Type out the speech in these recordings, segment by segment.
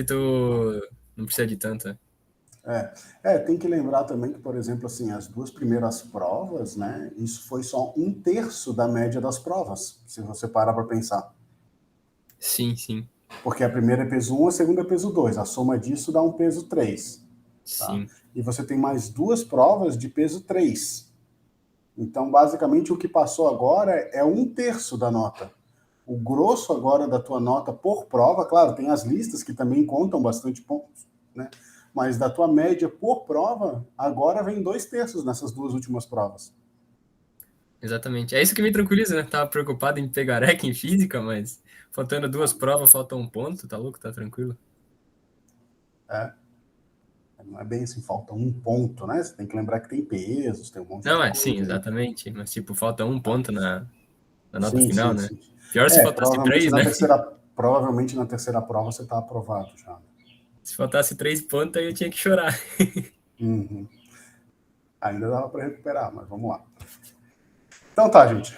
tu não precisa de tanta. Tem que lembrar também que, por exemplo, assim, as duas primeiras provas, né, isso foi só 1/3 da média das provas, se você parar para pensar. Sim, sim, Porque a primeira é peso 1, a segunda é peso 2. A soma disso dá um peso 3. Tá? sim. E você tem mais duas provas de peso 3. Então, basicamente, o que passou agora é 1/3 da nota. O grosso agora da tua nota por prova, claro, tem as listas que também contam bastante pontos, né? Mas da tua média por prova, agora vem 2/3 nessas duas últimas provas. Exatamente. É isso que me tranquiliza, né? Tava preocupado em pegar REC em física, mas faltando duas provas, falta um ponto, tá louco? Tá tranquilo. É, não é bem assim, falta um ponto, né? Você tem que lembrar que tem pesos, tem um monte de Não, sim, coisa aí. exatamente. Mas, tipo, falta um ponto na nota Sim, final, sim, né? sim. Pior se faltasse três, né? Provavelmente na terceira prova você está aprovado já. Se faltasse 3 pontos, aí eu tinha que chorar. Uhum. Ainda dava para recuperar, mas vamos lá. Então tá, gente.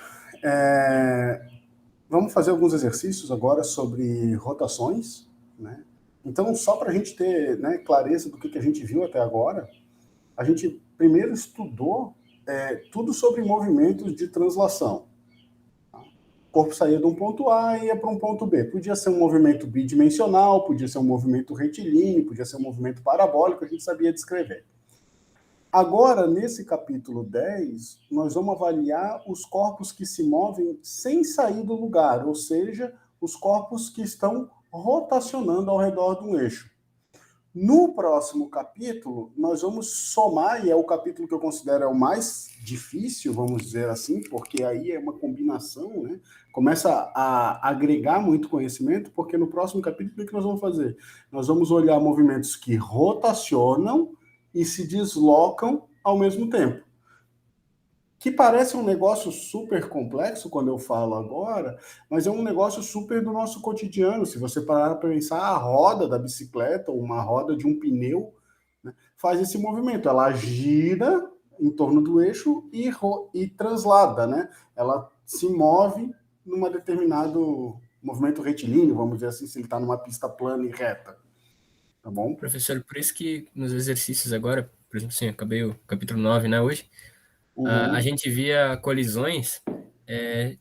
Vamos fazer alguns exercícios agora sobre rotações, né? Então, só para a gente ter, né, clareza do que a gente viu até agora, a gente primeiro estudou tudo sobre movimentos de translação. O corpo saía de um ponto A e ia para um ponto B. Podia ser um movimento bidimensional, podia ser um movimento retilíneo, podia ser um movimento parabólico, a gente sabia descrever. Agora, nesse capítulo 10, nós vamos avaliar os corpos que se movem sem sair do lugar, ou seja, os corpos que estão rotacionando ao redor de um eixo. No próximo capítulo, nós vamos somar, e é o capítulo que eu considero o mais difícil, vamos dizer assim, porque aí é uma combinação, né? Começa a agregar muito conhecimento, porque no próximo capítulo, o que nós vamos fazer? Nós vamos olhar movimentos que rotacionam e se deslocam ao mesmo tempo. Que parece um negócio super complexo quando eu falo agora, mas é um negócio super do nosso cotidiano. Se você parar para pensar, a roda da bicicleta ou uma roda de um pneu, né, faz esse movimento. Ela gira em torno do eixo e translada, né? Ela se move num determinado movimento retilíneo, vamos dizer assim, se ele está numa pista plana e reta. Tá bom? Professor, por isso que nos exercícios agora, por exemplo, assim, acabei o capítulo 9, né, hoje, a Uhum. gente via colisões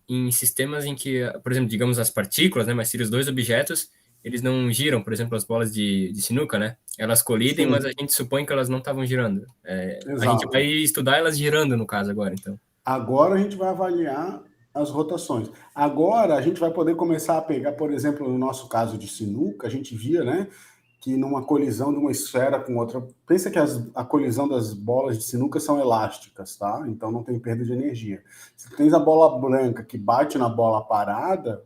em sistemas em que, por exemplo, digamos as partículas, né, mas se os dois objetos, eles não giram, por exemplo, as bolas de sinuca, né? Elas colidem, mas a Sim, gente supõe que elas não estavam girando. A gente vai exato. estudar elas girando, no caso, agora, então. Agora a gente vai avaliar as rotações. Agora a gente vai poder começar a pegar, por exemplo, no nosso caso de sinuca, a gente via, né, que numa colisão de uma esfera com outra, pensa que a colisão das bolas de sinuca são elásticas, tá? Então não tem perda de energia. Se tens a bola branca que bate na bola parada,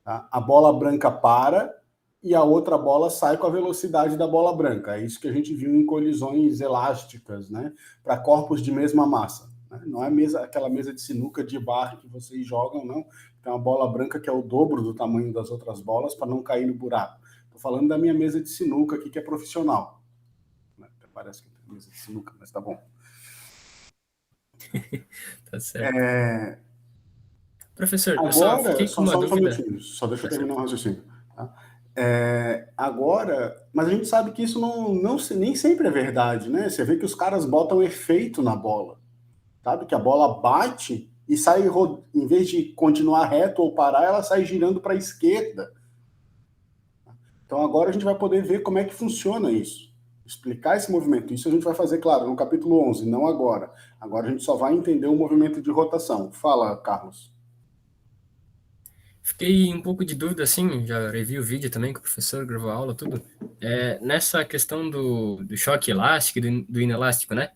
tá? A bola branca para e a outra bola sai com a velocidade da bola branca. É isso que a gente viu em colisões elásticas, né? Para corpos de mesma massa. Né? Não é aquela mesa de sinuca de bar que vocês jogam, não. Tem uma bola branca que é o dobro do tamanho das outras bolas para não cair no buraco. Estou falando da minha mesa de sinuca aqui, que é profissional. Né? Parece que tem mesa de sinuca, mas tá bom. Tá certo. É, Professor, eu só Agora, fiquei com uma só um dúvida. minutinho, só deixa eu Tá terminar certo. o raciocínio. Tá? Agora, mas a gente sabe que isso nem sempre é verdade, né? Você vê que os caras botam efeito na bola, sabe? Que a bola bate e sai, em vez de continuar reto ou parar, ela sai girando para a esquerda. Então agora a gente vai poder ver como é que funciona isso, explicar esse movimento. Isso a gente vai fazer, claro, no capítulo 11, não agora. Agora a gente só vai entender o movimento de rotação. Fala, Carlos. Fiquei um pouco de dúvida, assim, já revi o vídeo também com o professor, gravou a aula, tudo. Nessa questão do choque elástico e do inelástico, né?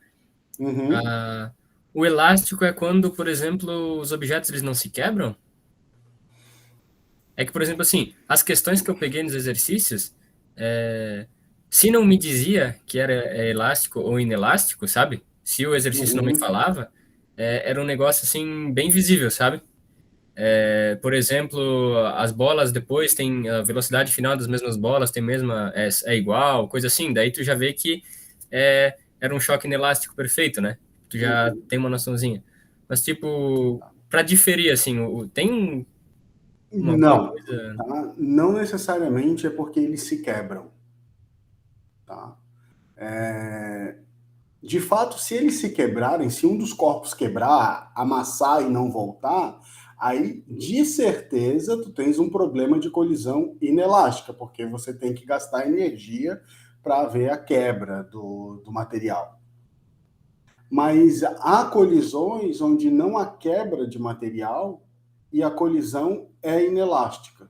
Uhum. Ah, o elástico é quando, por exemplo, os objetos eles não se quebram? É que, por exemplo, assim, as questões que eu peguei nos exercícios, é, se não me dizia que era elástico ou inelástico, sabe? Se o exercício não me Uhum. falava, era um negócio, assim, bem visível, sabe? Por exemplo, as bolas depois têm a velocidade final das mesmas bolas, tem mesma é igual, coisa assim. Daí tu já vê que era um choque inelástico perfeito, né? Tu já Uhum. tem uma noçãozinha. Mas tipo, para diferir assim, tem alguma Não, coisa? tá? Não necessariamente é porque eles se quebram, tá? De fato, se eles se quebrarem, se um dos corpos quebrar, amassar e não voltar, aí de certeza tu tens um problema de colisão inelástica, porque você tem que gastar energia para ver a quebra do material. Mas há colisões onde não há quebra de material e a colisão é inelástica.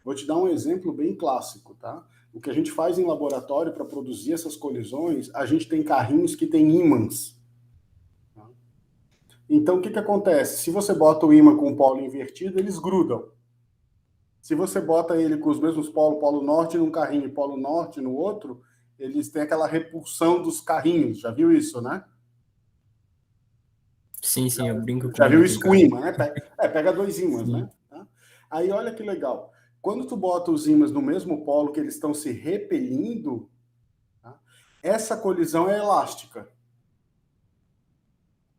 Vou te dar um exemplo bem clássico, tá? O que a gente faz em laboratório para produzir essas colisões, a gente tem carrinhos que têm ímãs. Tá? Então, o que acontece? Se você bota o ímã com o polo invertido, eles grudam. Se você bota ele com os mesmos polos, polo norte num carrinho e polo norte no outro, eles têm aquela repulsão dos carrinhos. Já viu isso, né? Sim, sim, eu brinco Já com, viu com isso com carrinho. ímã, né? Pega dois ímãs, né? Sim. Tá? Aí olha que legal. Quando tu bota os ímãs no mesmo polo que eles estão se repelindo, tá? Essa colisão é elástica.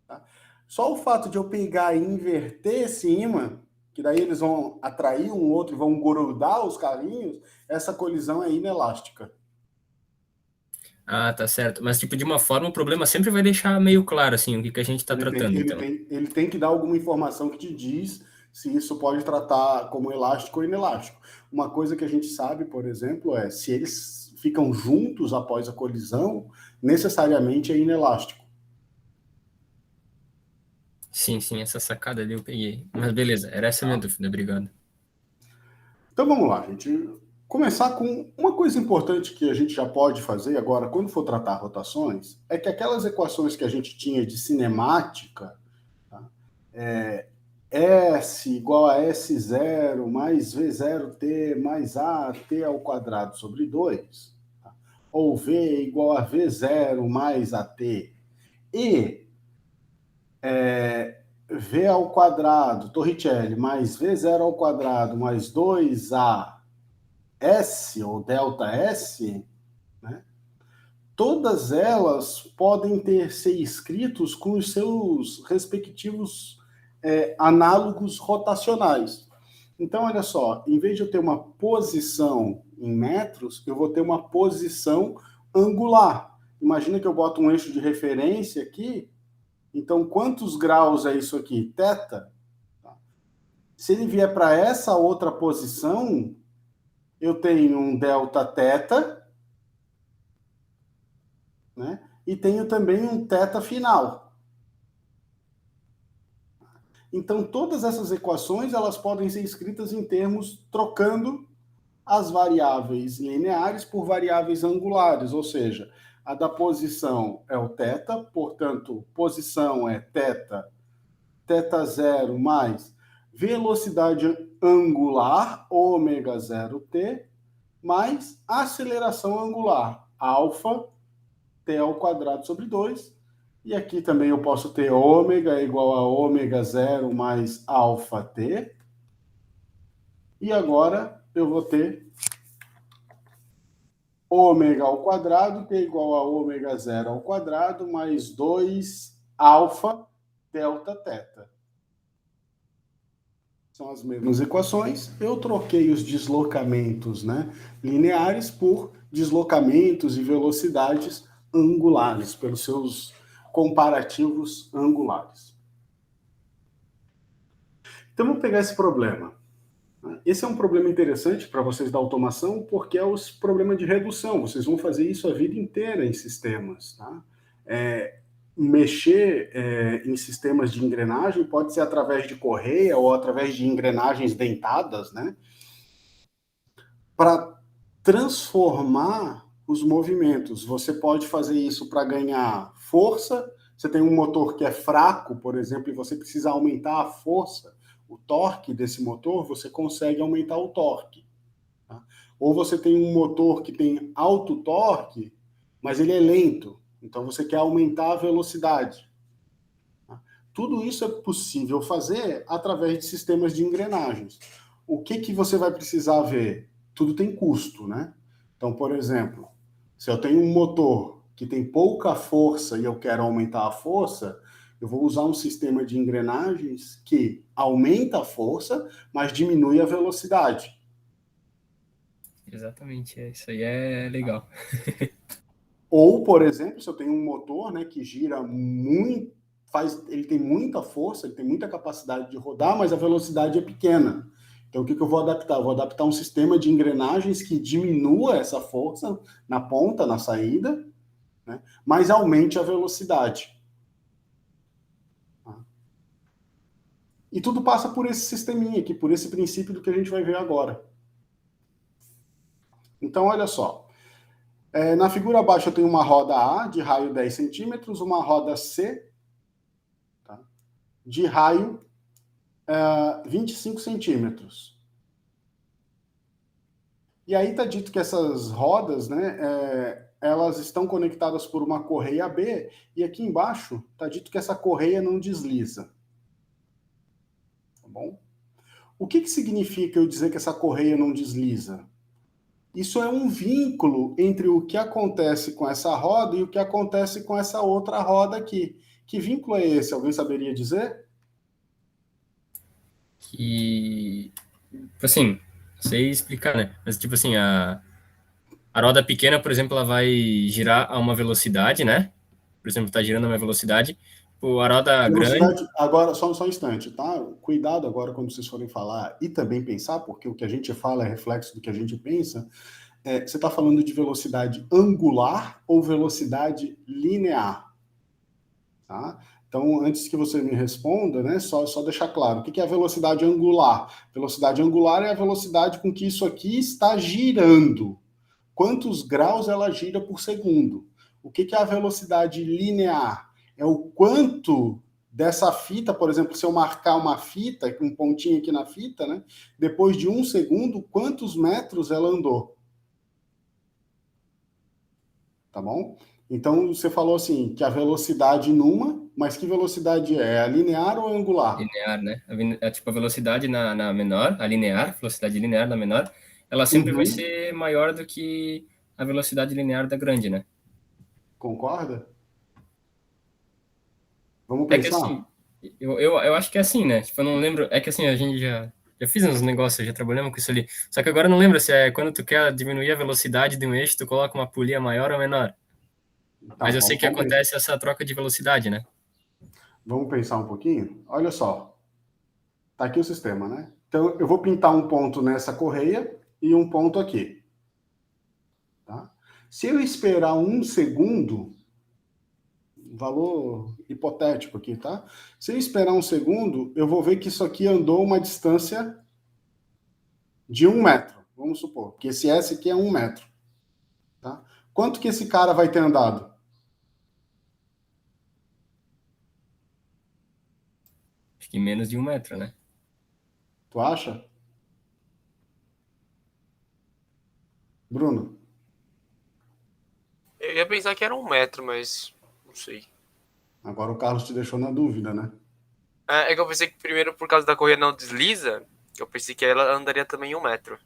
Tá? Só o fato de eu pegar e inverter esse ímã, que daí eles vão atrair um outro e vão grudar os carrinhos, essa colisão é inelástica. Ah, tá certo. Mas, tipo, de uma forma, o problema sempre vai deixar meio claro, assim, o que que a gente está Ele tem, tratando, ele, então. tem, ele tem que dar alguma informação que te diz se isso pode tratar como elástico ou inelástico. Uma coisa que a gente sabe, por exemplo, é se eles ficam juntos após a colisão, necessariamente é inelástico. Sim, sim, essa sacada ali eu peguei. Mas beleza, era essa a minha Tá? dúvida, obrigado. Então vamos lá, gente. Começar com uma coisa importante que a gente já pode fazer agora, quando for tratar rotações, é que aquelas equações que a gente tinha de cinemática, tá? S igual a S0 mais V0t mais AT ao quadrado sobre 2, tá? Ou V igual a V0 mais AT, e V ao quadrado, Torricelli, mais V0 ao quadrado mais 2A S ou delta S, né? Todas elas podem ser escritos com os seus respectivos análogos rotacionais. Então, olha só, em vez de eu ter uma posição em metros, eu vou ter uma posição angular. Imagina que eu boto um eixo de referência aqui, então quantos graus é isso aqui? Θ. Se ele vier para essa outra posição, eu tenho um delta θ, né? E tenho também um θ final. Então, todas essas equações elas podem ser escritas em termos trocando as variáveis lineares por variáveis angulares, ou seja, a da posição é o θ, portanto, posição é θ, θ0 mais velocidade angular, ômega 0t, mais aceleração angular, alfa, t ao quadrado sobre 2. E aqui também eu posso ter ômega igual a ômega 0 mais alfa t. E agora eu vou ter ômega ao quadrado, t igual a ômega 0 ao quadrado, mais 2 alfa delta θ. São as mesmas equações. Eu troquei os deslocamentos, né, lineares por deslocamentos e velocidades angulares, pelos seus comparativos angulares. Então, vamos pegar esse problema. Esse é um problema interessante para vocês da automação, porque é o problema de redução. Vocês vão fazer isso a vida inteira em sistemas. Tá? Mexer em sistemas de engrenagem pode ser através de correia ou através de engrenagens dentadas, né? Para transformar os movimentos. Você pode fazer isso para ganhar força. Você tem um motor que é fraco, por exemplo, e você precisa aumentar a força, o torque desse motor, você consegue aumentar o torque. Tá? Ou você tem um motor que tem alto torque, mas ele é lento, então você quer aumentar a velocidade. Tá? Tudo isso é possível fazer através de sistemas de engrenagens. O que você vai precisar ver? Tudo tem custo, né? Então, por exemplo, se eu tenho um motor que tem pouca força e eu quero aumentar a força, Eu vou usar um sistema de engrenagens que aumenta a força, mas diminui a velocidade. Exatamente, isso aí é legal. Ou, por exemplo, se eu tenho um motor, né, que gira muito, ele tem muita força, ele tem muita capacidade de rodar, mas a velocidade é pequena. Então, o que eu vou adaptar? Eu vou adaptar um sistema de engrenagens que diminua essa força na ponta, na saída, né, mas aumente a velocidade. E tudo passa por esse sisteminha aqui, por esse princípio do que a gente vai ver agora. Então, olha só. Na figura abaixo eu tenho uma roda A de raio 10 centímetros, uma roda C, tá, de raio 25 centímetros. E aí está dito que essas rodas, né, elas estão conectadas por uma correia B, e aqui embaixo está dito que essa correia não desliza. Tá bom? O que significa eu dizer que essa correia não desliza? Isso é um vínculo entre o que acontece com essa roda e o que acontece com essa outra roda aqui. Que vínculo é esse? Alguém saberia dizer? Que, tipo assim, não sei explicar, né? Mas, tipo assim, a roda pequena, por exemplo, ela vai girar a uma velocidade, né? Por exemplo, está girando a uma velocidade. Tipo, a roda grande... Velocidade, agora, só um instante, tá? Cuidado agora quando vocês forem falar e também pensar, porque o que a gente fala é reflexo do que a gente pensa. Você está falando de velocidade angular ou velocidade linear? Tá? Então, antes que você me responda, né, só deixar claro, o que é a velocidade angular? Velocidade angular é a velocidade com que isso aqui está girando. Quantos graus ela gira por segundo? O que é a velocidade linear? É o quanto dessa fita, por exemplo, se eu marcar uma fita, com um pontinho aqui na fita, né, depois de 1 segundo, quantos metros ela andou? Tá bom? Então, você falou assim, que a velocidade numa, mas que velocidade é? É a linear ou a angular? Linear, né? Tipo, a velocidade na menor, a linear, velocidade linear na menor, ela sempre vai Uhum. ser maior do que a velocidade linear da grande, né? Concorda? Vamos É que pensar? assim, eu acho que é assim, né? Tipo, eu não lembro. É que assim, a gente já fiz uns negócios, já trabalhamos com isso ali. Só que agora eu não lembro se é quando tu quer diminuir a velocidade de um eixo, tu coloca uma polia maior ou menor. Mas Então, eu sei que acontece essa troca de velocidade, né? vamos pensar um pouquinho? Olha só, tá aqui o sistema, né? Então, eu vou pintar um ponto nessa correia e um ponto aqui. Tá? Se eu esperar 1 segundo, valor hipotético aqui, tá? Se eu esperar 1 segundo, eu vou ver que isso aqui andou uma distância de 1 metro. Vamos supor que esse S aqui é 1 metro. Tá? Quanto que esse cara vai ter andado? Acho que menos de 1 metro, né? Tu acha? Bruno? Eu ia pensar que era 1 metro, mas não sei. Agora o Carlos te deixou na dúvida, né? É que eu pensei que primeiro, por causa da correia não desliza, eu pensei que ela andaria também 1 metro.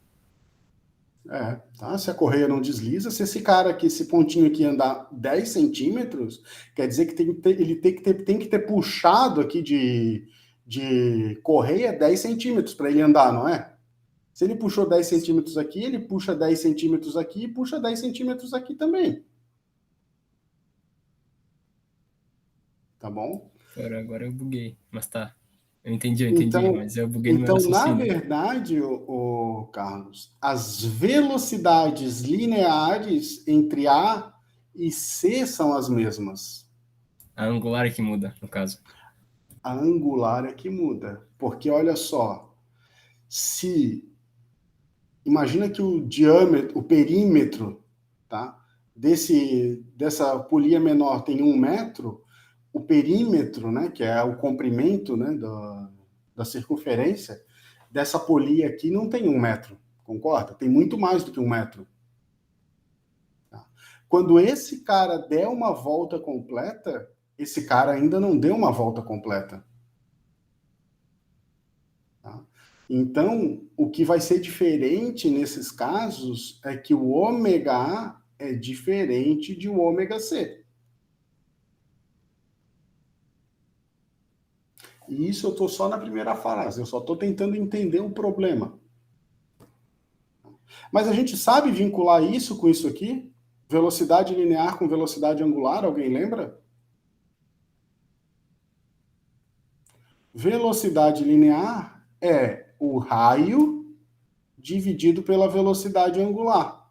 Tá? Se a correia não desliza, se esse cara aqui, esse pontinho aqui andar 10 centímetros, quer dizer que ele tem que ter puxado aqui de correia 10 centímetros para ele andar, não é? Se ele puxou 10 centímetros aqui, ele puxa 10 centímetros aqui e puxa 10 centímetros aqui também. Tá bom? Agora eu buguei. Mas tá. Eu entendi, Então, mas eu buguei no meu então, na raciocínio. verdade, o Carlos, as velocidades lineares entre A e C são as mesmas. A angular é que muda, no caso. A angular é que muda. Porque olha só, se imagina que o diâmetro, o perímetro, tá, dessa polia menor tem 1 metro, o perímetro, né, que é o comprimento, né, da circunferência dessa polia aqui não tem 1 metro, concorda? Tem muito mais do que 1 metro. Tá? Quando esse cara der uma volta completa, esse cara ainda não deu uma volta completa. Tá? Então, o que vai ser diferente nesses casos é que o ômega A é diferente de o ômega C. E isso eu estou só na primeira frase, eu só estou tentando entender o problema. Mas a gente sabe vincular isso com isso aqui? Velocidade linear com velocidade angular, alguém lembra? Velocidade linear é o raio dividido pela velocidade angular.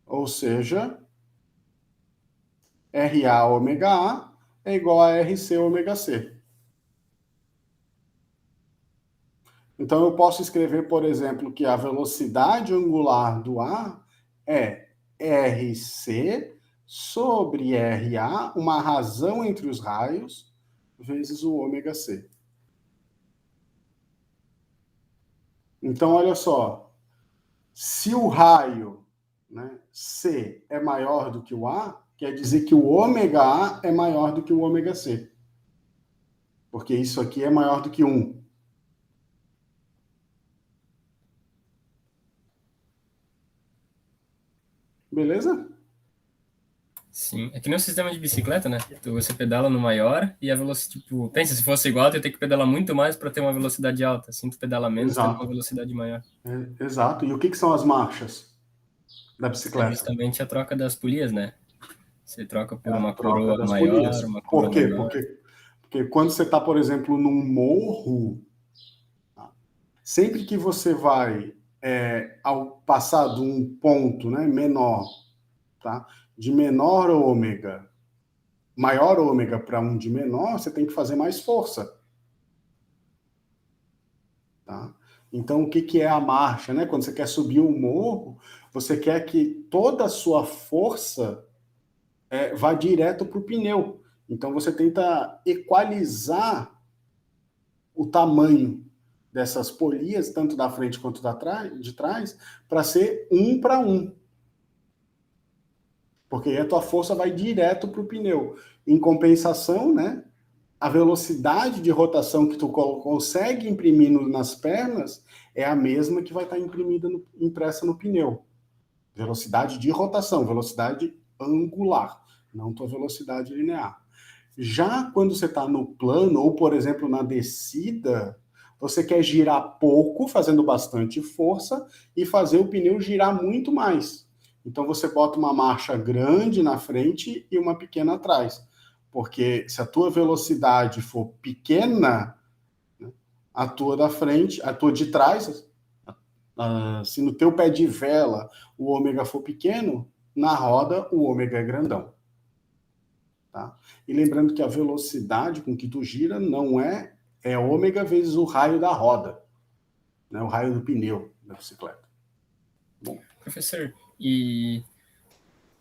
Ou seja, RA ômega A é igual a RC ômega C. Então, eu posso escrever, por exemplo, que a velocidade angular do A é RC sobre RA, uma razão entre os raios, vezes o ômega C. Então, olha só, se o raio, né, C é maior do que o A, quer dizer que o ômega A é maior do que o ômega C. Porque isso aqui é maior do que 1. Beleza? Sim. É que nem um sistema de bicicleta, né? Você pedala no maior e a velocidade, tipo, pensa, se fosse igual, tu ia ter que pedalar muito mais para ter uma velocidade alta. Assim, tu pedala menos, tem uma Exato. velocidade maior. Exato. E o que são as marchas da É bicicleta? justamente a troca das polias, né? Você troca É por a uma troca coroa das maior, polias. uma coroa Por quê? menor. Porque quando você está, por exemplo, num morro, tá? Sempre que você vai, ao passar de um ponto, né, menor, tá? De menor ômega, maior ômega para um de menor, você tem que fazer mais força. Tá? Então, o que é a marcha? Né? Quando você quer subir um morro, você quer que toda a sua força vá direto para o pneu. Então, você tenta equalizar o tamanho dessas polias, tanto da frente quanto de trás, para ser 1 para 1. Porque aí a tua força vai direto para o pneu. Em compensação, né, a velocidade de rotação que tu consegue imprimir nas pernas é a mesma que vai estar impressa no pneu. Velocidade de rotação, velocidade angular, não tua velocidade linear. Já quando você está no plano, ou por exemplo na descida, você quer girar pouco, fazendo bastante força, e fazer o pneu girar muito mais. Então você bota uma marcha grande na frente e uma pequena atrás. Porque se a tua velocidade for pequena, né, a tua da frente, a tua de trás, se no teu pé de vela o ômega for pequeno, na roda o ômega é grandão. Tá? E lembrando que a velocidade com que tu gira não é ômega vezes o raio da roda, né? O raio do pneu da bicicleta. Bom. Professor, e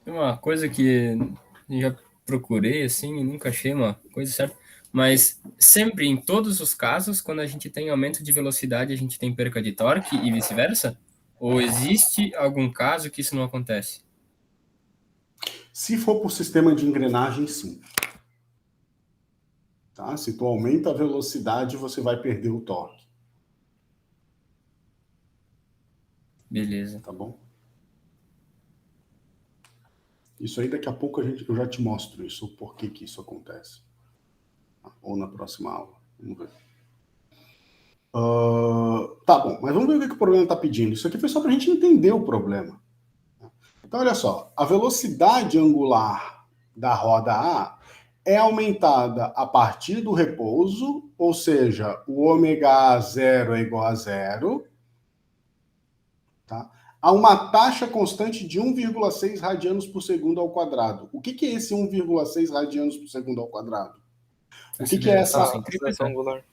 uma coisa que eu já procurei, assim, e nunca achei uma coisa certa, mas sempre, em todos os casos, quando a gente tem aumento de velocidade, a gente tem perca de torque e vice-versa? Ou existe algum caso que isso não acontece? Se for por sistema de engrenagem, sim. Tá? Se tu aumenta a velocidade, você vai perder o torque. Beleza. Tá bom? Isso aí daqui a pouco eu já te mostro isso, o porquê que isso acontece. Ou na próxima aula. Vamos ver. Tá bom, mas vamos ver o que o problema está pedindo. Isso aqui foi só para a gente entender o problema. Então, olha só. A velocidade angular da roda A é aumentada a partir do repouso, ou seja, o ômega A0 é igual a zero, tá? A uma taxa constante de 1,6 radianos por segundo ao quadrado. O que é esse 1,6 radianos por segundo ao quadrado? O que é Aceleração essa? centrípeta? Angular.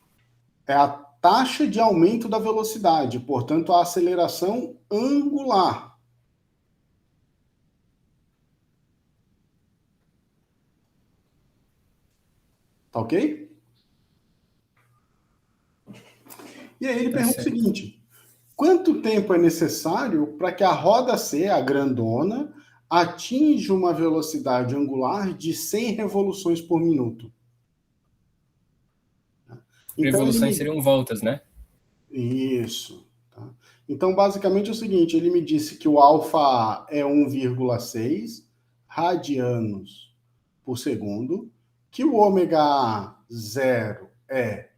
É a taxa de aumento da velocidade, portanto, a aceleração angular. Tá ok? E aí ele Tá pergunta o certo. seguinte: quanto tempo é necessário para que a roda C, a grandona, atinja uma velocidade angular de 100 revoluções por minuto? Então ele Revoluções me... seriam voltas, né? Isso. Tá? Então, basicamente é o seguinte, ele me disse que o alfa é 1,6 radianos por segundo, que o ômega 0 é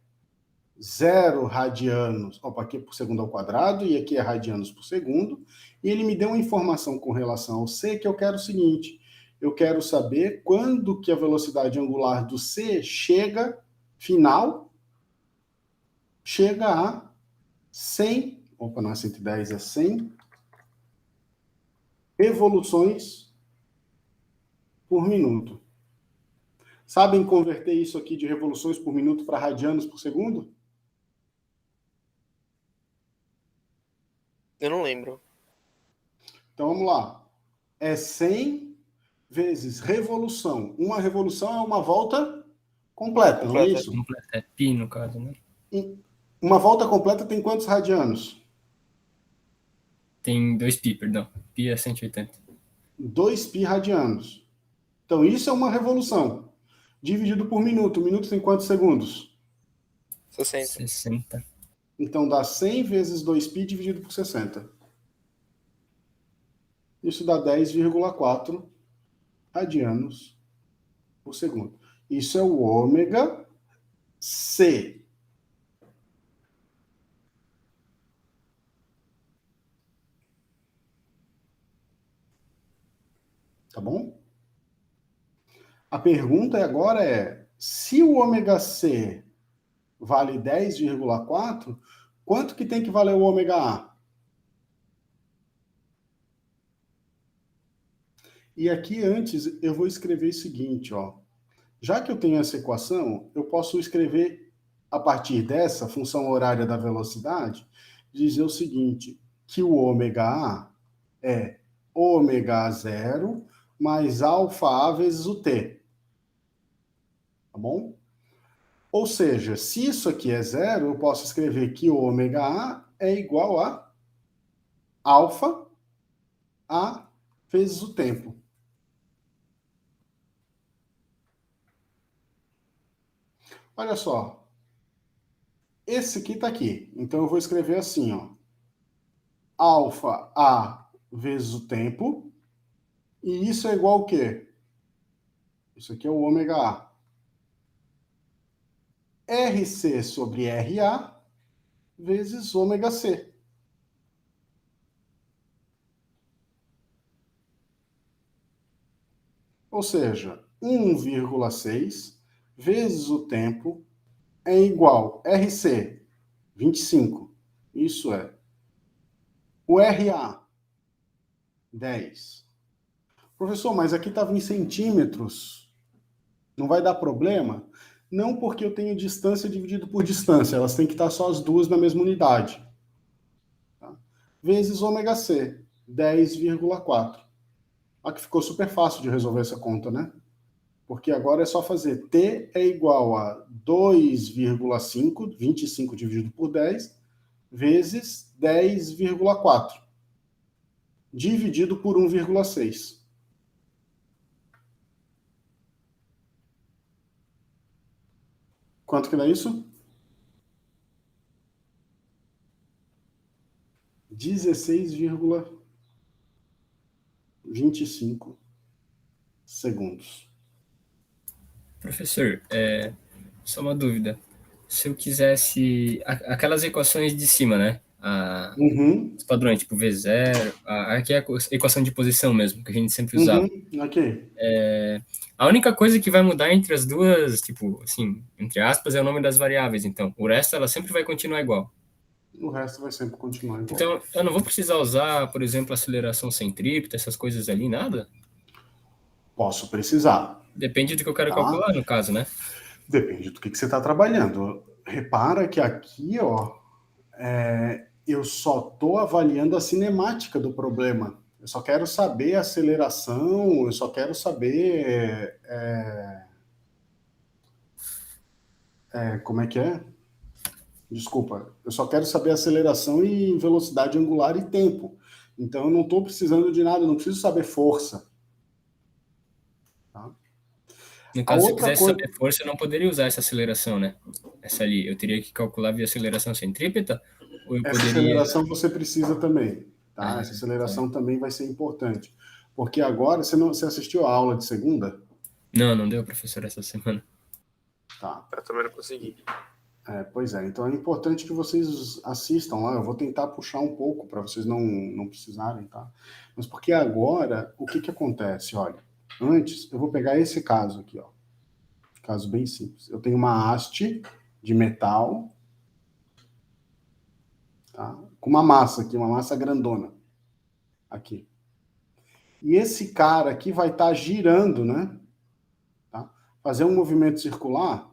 0 radianos, aqui é por segundo ao quadrado, e aqui é radianos por segundo, e ele me deu uma informação com relação ao C, que eu quero o seguinte, eu quero saber quando que a velocidade angular do C chega a 100, não é 110, é 100 revoluções por minuto. Sabem converter isso aqui de revoluções por minuto para radianos por segundo? Eu não lembro. Então, vamos lá. É 100 vezes revolução. Uma revolução é uma volta completa, não é isso? É pi, no caso, né? Uma volta completa tem quantos radianos? Tem 2π, perdão. Pi é 180. 2π radianos. Então, isso é uma revolução. Dividido por minuto. O minuto tem quantos segundos? 60. Então, dá 100 vezes 2π dividido por 60. Isso dá 10,4 radianos por segundo. Isso é o ômega C. Tá bom? A pergunta agora é, se o ômega C vale 10,4, quanto que tem que valer o ômega A? E aqui antes eu vou escrever o seguinte, ó. Já que eu tenho essa equação, eu posso escrever a partir dessa função horária da velocidade, dizer o seguinte, que o ômega A é ômega A0 mais alfa A vezes o T. Tá bom? Ou seja, se isso aqui é zero, eu posso escrever que o ômega A é igual a alfa A vezes o tempo. Olha só. Esse aqui está aqui. Então, eu vou escrever assim, ó. Alfa A vezes o tempo. E isso é igual ao quê? Isso aqui é o ômega A. RC sobre RA vezes ômega C. Ou seja, 1,6 vezes o tempo é igual RC, 25. Isso é. O RA, 10. Professor, mas aqui estava em centímetros. Não vai dar problema? Não, porque eu tenho distância dividido por distância. Elas têm que estar só as duas na mesma unidade. Tá? Vezes ômega C, 10,4. Aqui ficou super fácil de resolver essa conta, né? Porque agora é só fazer T é igual a 2,5, 25 dividido por 10, vezes 10,4, dividido por 1,6. Quanto que dá isso? 16,25 segundos. Professor, só uma dúvida. Se eu quisesse aquelas equações de cima, né? Os padrões, tipo V0, aqui é a equação de posição mesmo, que a gente sempre usava. Ok. A única coisa que vai mudar entre as duas, tipo, assim, entre aspas, é o nome das variáveis. Então, o resto ela sempre vai continuar igual. O resto vai sempre continuar igual. Então, eu não vou precisar usar, por exemplo, aceleração centrípeta, essas coisas ali, nada? Posso precisar. Depende do que eu quero calcular, no caso, né? Depende do que você está trabalhando. Repara que aqui, ó, eu só estou avaliando a cinemática do problema. Eu só quero saber a aceleração, eu só quero saber... como é que é? Desculpa. Eu só quero saber aceleração e velocidade angular e tempo. Então, eu não estou precisando de nada, eu não preciso saber força. Tá? No caso, se eu quisesse saber força, eu não poderia usar essa aceleração, né? Essa ali. Eu teria que calcular via aceleração centrípeta? Ou eu Essa poderia... aceleração você precisa também. Tá? Essa aceleração também vai ser importante. Porque agora, você assistiu a aula de segunda? Não deu, professor, essa semana. Tá? Eu também não consegui. Pois é, então é importante que vocês assistam lá. Eu vou tentar puxar um pouco para vocês não precisarem, tá? Mas porque agora, o que que acontece? Olha, antes, eu vou pegar esse caso aqui, ó. Caso bem simples. Eu tenho uma haste de metal, tá? Com uma massa aqui, uma massa grandona. Aqui. E esse cara aqui vai estar girando, né? Tá? Fazer um movimento circular.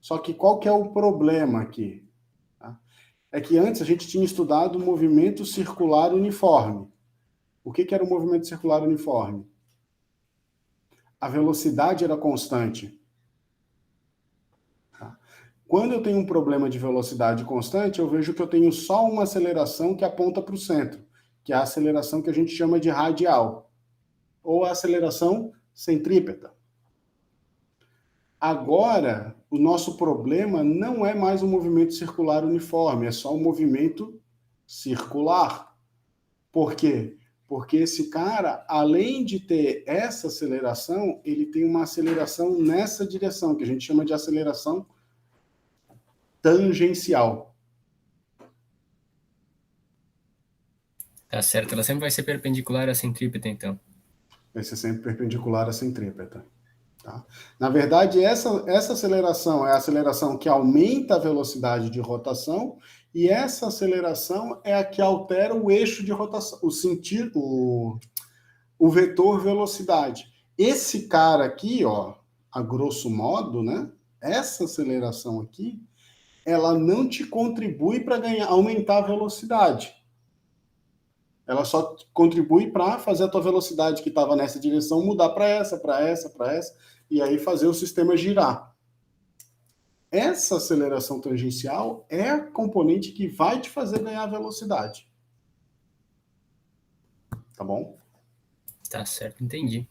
Só que qual que é o problema aqui? Tá? É que antes a gente tinha estudado o movimento circular uniforme. O que que era o movimento circular uniforme? A velocidade era constante. Tá? Quando eu tenho um problema de velocidade constante, eu vejo que eu tenho só uma aceleração que aponta para o centro, que é a aceleração que a gente chama de radial, ou a aceleração centrípeta. Agora, o nosso problema não é mais um movimento circular uniforme, é só um movimento circular. Por quê? Porque esse cara, além de ter essa aceleração, ele tem uma aceleração nessa direção, que a gente chama de aceleração tangencial. Tá certo, ela sempre vai ser perpendicular à centrípeta, então. Vai ser sempre perpendicular à centrípeta. Tá? Na verdade, essa aceleração é a aceleração que aumenta a velocidade de rotação, e essa aceleração é a que altera o eixo de rotação, o sentido, o vetor velocidade. Esse cara aqui, ó, a grosso modo, né? Essa aceleração aqui, ela não te contribui para aumentar a velocidade. Ela só contribui para fazer a tua velocidade que estava nessa direção mudar para essa, e aí fazer o sistema girar. Essa aceleração tangencial é a componente que vai te fazer ganhar velocidade. Tá bom? Tá certo, entendi.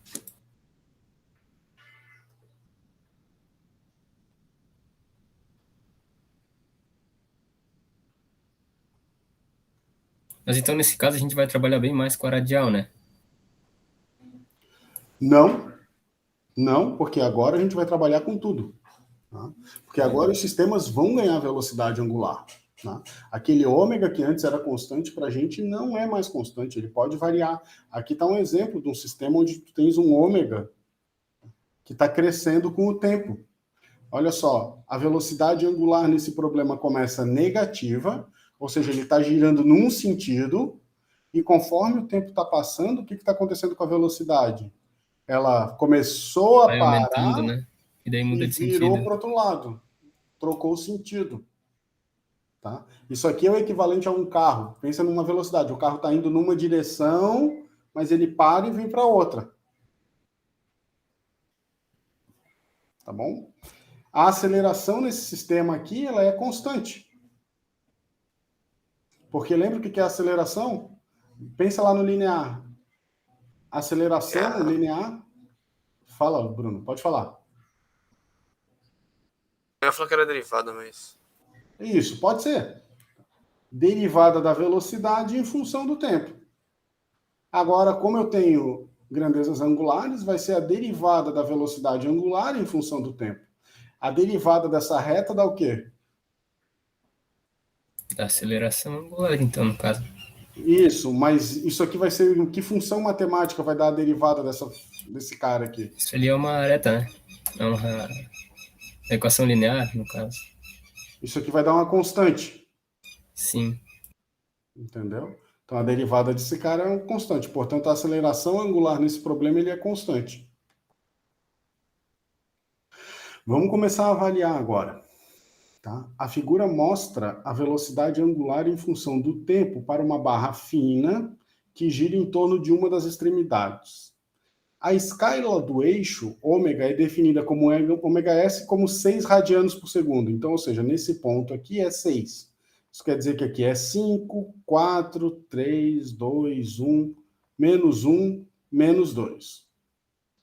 Mas então, nesse caso, a gente vai trabalhar bem mais com a radial, né? Não, porque agora a gente vai trabalhar com tudo. Tá? Porque agora os sistemas vão ganhar velocidade angular. Tá? Aquele ômega que antes era constante para a gente não é mais constante, ele pode variar. Aqui está um exemplo de um sistema onde tu tens um ômega que está crescendo com o tempo. Olha só, a velocidade angular nesse problema começa negativa, ou seja, ele está girando num sentido, e conforme o tempo está passando, o que está acontecendo com a velocidade? Ela começou a Vai parar aumentando, né? E daí muda e de virou sentido. para o outro lado, trocou o sentido. Tá? Isso aqui é o equivalente a um carro. Pensa numa velocidade, o carro está indo numa direção, mas ele para e vem para outra. Tá bom? A aceleração nesse sistema aqui, ela é constante. Porque lembra o que é aceleração? Pensa lá no linear. Aceleração linear. Fala, Bruno, pode falar. Eu ia falar que era derivada, mas... Isso, pode ser. Derivada da velocidade em função do tempo. Agora, como eu tenho grandezas angulares, vai ser a derivada da velocidade angular em função do tempo. A derivada dessa reta dá o quê? Da aceleração angular, então, no caso. Isso, mas isso aqui vai ser... Que função matemática vai dar a derivada desse cara aqui? Isso ali é uma reta, né? É uma equação linear, no caso. Isso aqui vai dar uma constante. Sim. Entendeu? Então, a derivada desse cara é uma constante. Portanto, a aceleração angular nesse problema ele é constante. Vamos começar a avaliar agora. Tá? A figura mostra a velocidade angular em função do tempo para uma barra fina que gira em torno de uma das extremidades. A escala do eixo ômega é definida como ômega s como 6 radianos por segundo. Então, ou seja, nesse ponto aqui é 6. Isso quer dizer que aqui é 5, 4, 3, 2, 1, menos 2.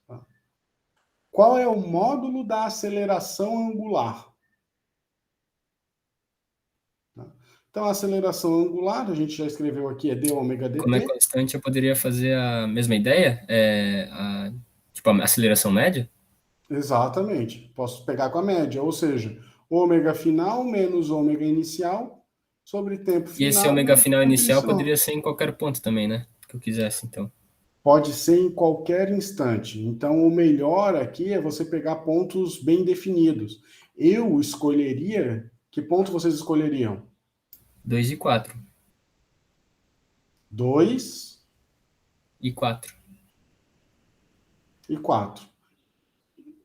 Tá? Qual é o módulo da aceleração angular? Tá? Então, a aceleração angular, a gente já escreveu aqui, é d ômega dt. Como é constante, eu poderia fazer a mesma ideia? Tipo, a aceleração média? Exatamente. Posso pegar com a média, ou seja, ômega final menos ômega inicial sobre tempo E esse final ômega vezes final tempo inicial inicial. poderia ser em qualquer ponto também, né? Que eu quisesse, então. Pode ser em qualquer instante. Então, o melhor aqui é você pegar pontos bem definidos. Eu escolheria. Que ponto vocês escolheriam? 2 e 4. 2 E 4. e 4.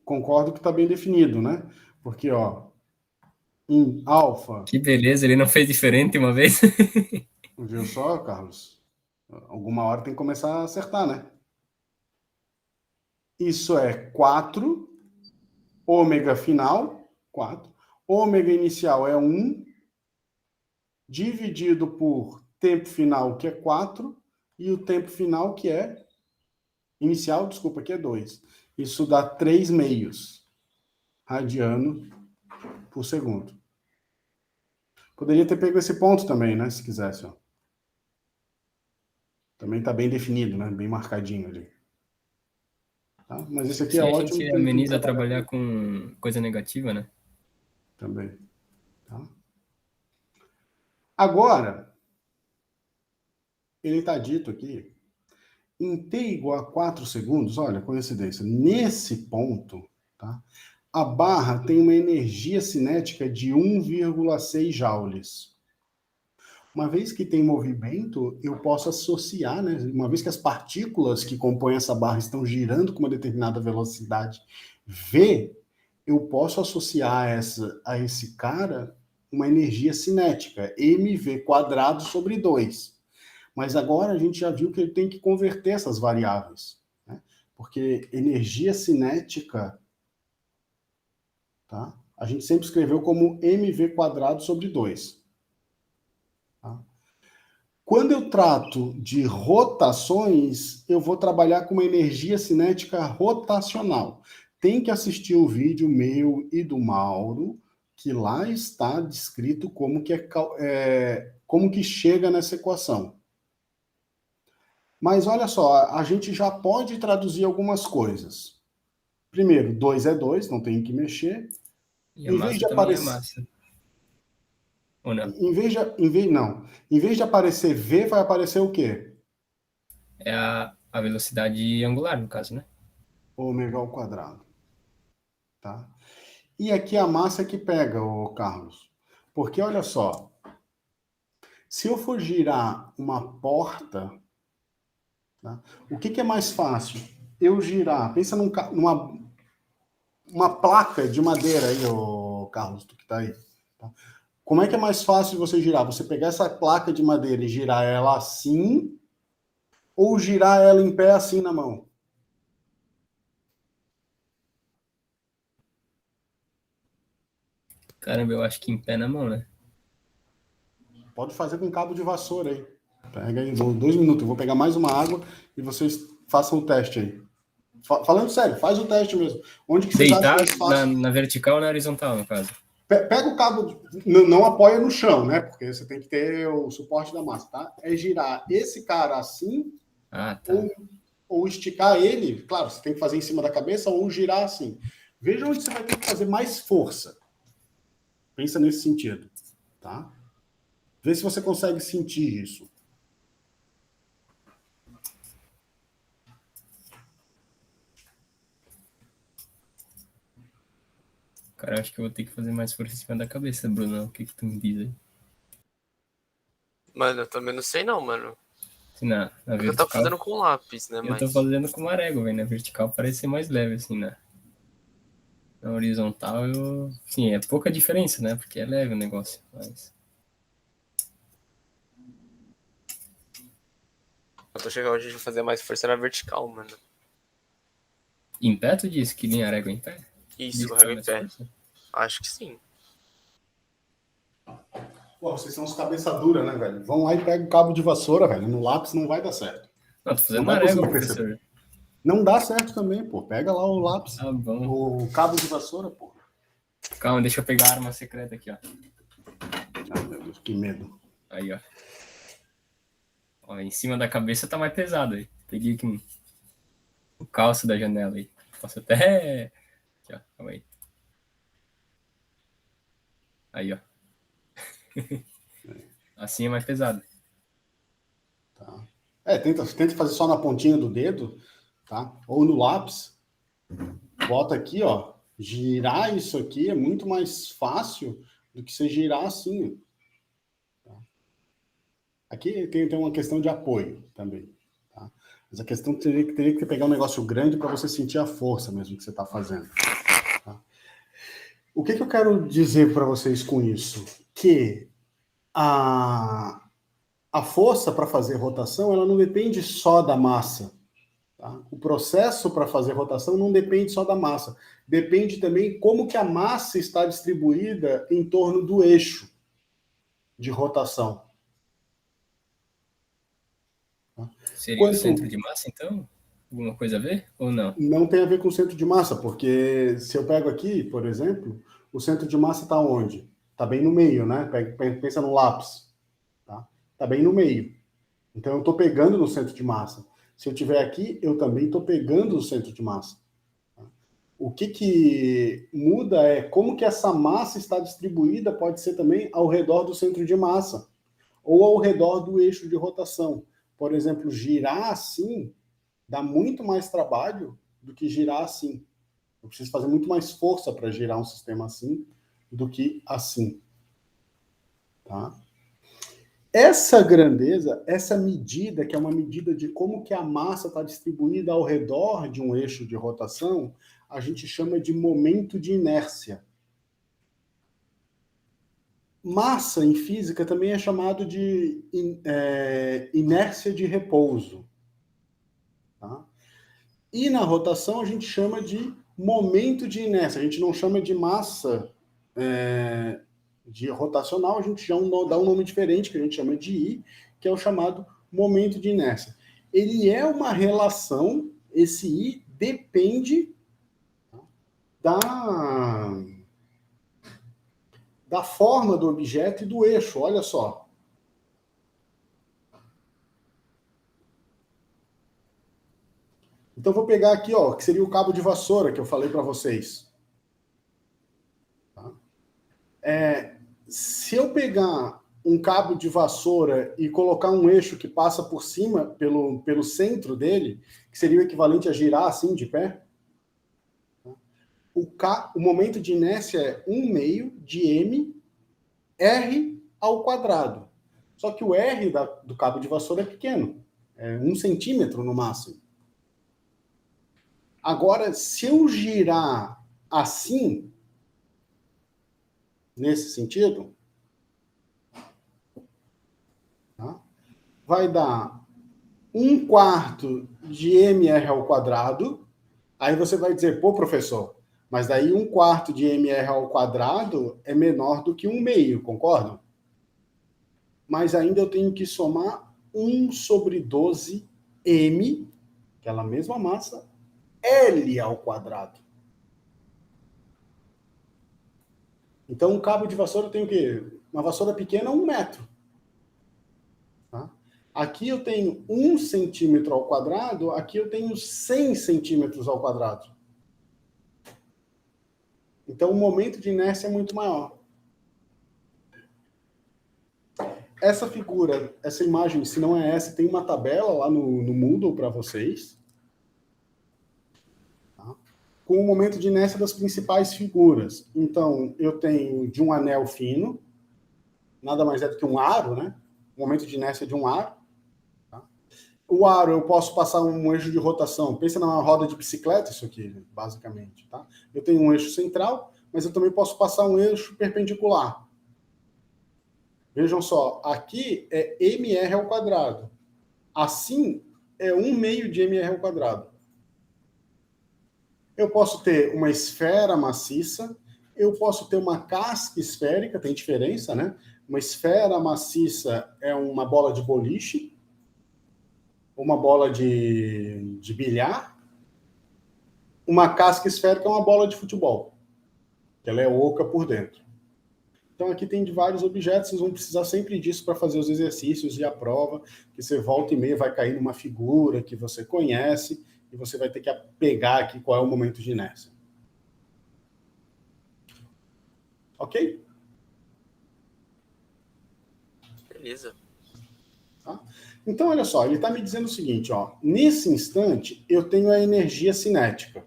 Concordo que está bem definido, né? Porque, ó, em alfa, Que beleza, ele não fez diferente uma vez. viu só, Carlos? Alguma hora tem que começar a acertar, né? Isso é 4 ômega final, 4. Ômega inicial é 1, dividido por tempo final, que é 4, e o tempo final, que é inicial, desculpa, que é 2. Isso dá 3 meios radiano por segundo. Poderia ter pego esse ponto também, né, se quisesse. Ó. Também está bem definido, né, bem marcadinho ali. Tá? Mas esse aqui é Assim a ótimo gente porque a gente ameniza trabalha trabalhar com com coisa negativa, né? também. Tá? Agora, ele está dito aqui, em t igual a 4 segundos, olha, coincidência, nesse ponto, tá? A barra tem uma energia cinética de 1,6 joules. Uma vez que tem movimento, eu posso associar, né? Uma vez que as partículas que compõem essa barra estão girando com uma determinada velocidade v, eu posso associar a esse cara uma energia cinética, mv quadrado sobre 2. Mas agora a gente já viu que ele tem que converter essas variáveis, né? Porque energia cinética, tá? A gente sempre escreveu como mv quadrado sobre 2. Tá? Quando eu trato de rotações, eu vou trabalhar com uma energia cinética rotacional. Tem que assistir o vídeo meu e do Mauro, que lá está descrito como que chega nessa equação. Mas olha só, a gente já pode traduzir algumas coisas. Primeiro, 2 é 2, não tem que mexer. E a Em vez massa de também é aparecer, massa. Ou não? em vez de aparecer V, vai aparecer o quê? É a velocidade angular, no caso, né? Ômega ao quadrado, tá? E aqui a massa que pega, o Carlos. Porque olha só, se eu for girar uma porta, tá? O que é mais fácil? Eu girar, pensa numa uma placa de madeira aí, ô Carlos, tu que tá aí. Tá? Como é que é mais fácil de você girar? Você pegar essa placa de madeira e girar ela assim, ou girar ela em pé assim na mão? Caramba, eu acho que em pé na mão, né? Pode fazer com cabo de vassoura aí. Pega aí, 2 minutos. Eu vou pegar mais uma água e vocês façam o teste aí. Falando sério, faz o teste mesmo. Onde que vocês acham Deitar mais fácil? na vertical ou na horizontal, no caso? Pega o cabo, não apoia no chão, né? Porque você tem que ter o suporte da massa, tá? É girar esse cara assim, Ah, ou, tá. ou esticar ele. Claro, você tem que fazer em cima da cabeça ou girar assim. Veja onde você vai ter que fazer mais força. Pensa nesse sentido, tá? Vê se você consegue sentir isso. Cara, eu acho que eu vou ter que fazer mais força em cima da cabeça, Bruno. O que que tu me diz aí? Mano, eu também não sei não, mano. Assim, na É que eu tava vertical, fazendo com lápis, né? eu tô Mas. fazendo com uma régua, velho. Na vertical parece ser mais leve, assim, na horizontal, eu. Sim, é pouca diferença, né? Porque é leve o negócio. Mas. Eu tô chegando hoje de fazer mais força na vertical, mano. Em pé, tu disse que nem a régua em pé? Isso, Diz que faz carrega em mais pé. força? Acho que sim. Pô, vocês são uns cabeça dura, né, velho? Vão lá e pega o cabo de vassoura, velho. No lápis não vai dar certo. Não, tô Não fazendo vai na régua, conseguir perceber. professor. Não dá certo também, pô. Pega lá o lápis, Tá bom. o cabo de vassoura, pô. Calma, deixa eu pegar a arma secreta aqui, ó. Ai, meu Deus, que medo. Aí, ó. Ó, em cima da cabeça tá mais pesado aí. Peguei aqui o calço da janela aí. Posso até Aqui, ó. Calma aí. Aí, ó. Assim é mais pesado. Tá. Tenta fazer só na pontinha do dedo, tá? Ou no lápis. Bota aqui, ó. Girar isso aqui é muito mais fácil do que você girar assim. Tá? Aqui tem uma questão de apoio também. Tá? Mas a questão teria que pegar um negócio grande para você sentir a força mesmo que você está fazendo. Tá? O que eu quero dizer para vocês com isso? Que a força para fazer rotação, ela não depende só da massa. Tá? O processo para fazer rotação não depende só da massa. Depende também como que a massa está distribuída em torno do eixo de rotação. Tá? Seria o centro de massa, então? Alguma coisa a ver ou não? Não tem a ver com o centro de massa, porque se eu pego aqui, por exemplo, o centro de massa está onde? Está bem no meio, né? Pensa no lápis. Tá? Tá bem no meio. Então, eu estou pegando no centro de massa. Se eu estiver aqui, eu também estou pegando no centro de massa. O que muda é como que essa massa está distribuída, pode ser também ao redor do centro de massa, ou ao redor do eixo de rotação. Por exemplo, girar assim dá muito mais trabalho do que girar assim. Eu preciso fazer muito mais força para girar um sistema assim do que assim. Tá? Essa grandeza, essa medida, que é uma medida de como que a massa está distribuída ao redor de um eixo de rotação, a gente chama de momento de inércia. Massa, em física, também é chamado de inércia de repouso. Tá? E na rotação a gente chama de momento de inércia. A gente não chama de massa de rotacional, a gente já dá um nome diferente, que a gente chama de I, que é o chamado momento de inércia. Ele é uma relação, esse I depende da forma do objeto e do eixo, olha só. Então, vou pegar aqui, ó, que seria o cabo de vassoura que eu falei para vocês. Tá? Se eu pegar um cabo de vassoura e colocar um eixo que passa por cima, pelo centro dele, que seria o equivalente a girar assim de pé, o momento de inércia é 1/2 de m r ao quadrado. Só que o r do cabo de vassoura é pequeno, é 1 centímetro no máximo. Agora, se eu girar assim, nesse sentido, tá? Vai dar 1/4 de mr ao quadrado. Aí você vai dizer, pô, professor, mas daí 1/4 de mr ao quadrado é menor do que 1/2, concordam? Mas ainda eu tenho que somar 1/12 m, aquela mesma massa, L ao quadrado. Então, um cabo de vassoura tem o quê? Uma vassoura pequena, 1 metro. Tá? Aqui eu tenho 1 centímetro ao quadrado, aqui eu tenho 100 centímetros ao quadrado. Então, o momento de inércia é muito maior. Essa figura, essa imagem, se não é essa, tem uma tabela lá no Moodle para vocês. Tá? Com o momento de inércia das principais figuras. Então, eu tenho de um anel fino, nada mais é do que um aro, né? O momento de inércia de um aro. Tá? O aro, eu posso passar um eixo de rotação. Pensa numa roda de bicicleta, isso aqui, basicamente. Tá? Eu tenho um eixo central, mas eu também posso passar um eixo perpendicular. Vejam só, aqui é mr ao quadrado. Assim, é 1/2 de mr ao quadrado. Eu posso ter uma esfera maciça, eu posso ter uma casca esférica, tem diferença, né? Uma esfera maciça é uma bola de boliche, uma bola de bilhar. Uma casca esférica é uma bola de futebol, que ela é oca por dentro. Então, aqui tem de vários objetos, vocês vão precisar sempre disso para fazer os exercícios e a prova, que você volta e meia vai cair numa figura que você conhece, e você vai ter que pegar aqui qual é o momento de inércia. Ok? Beleza. Tá? Então, olha só, ele está me dizendo o seguinte, ó, nesse instante, eu tenho a energia cinética.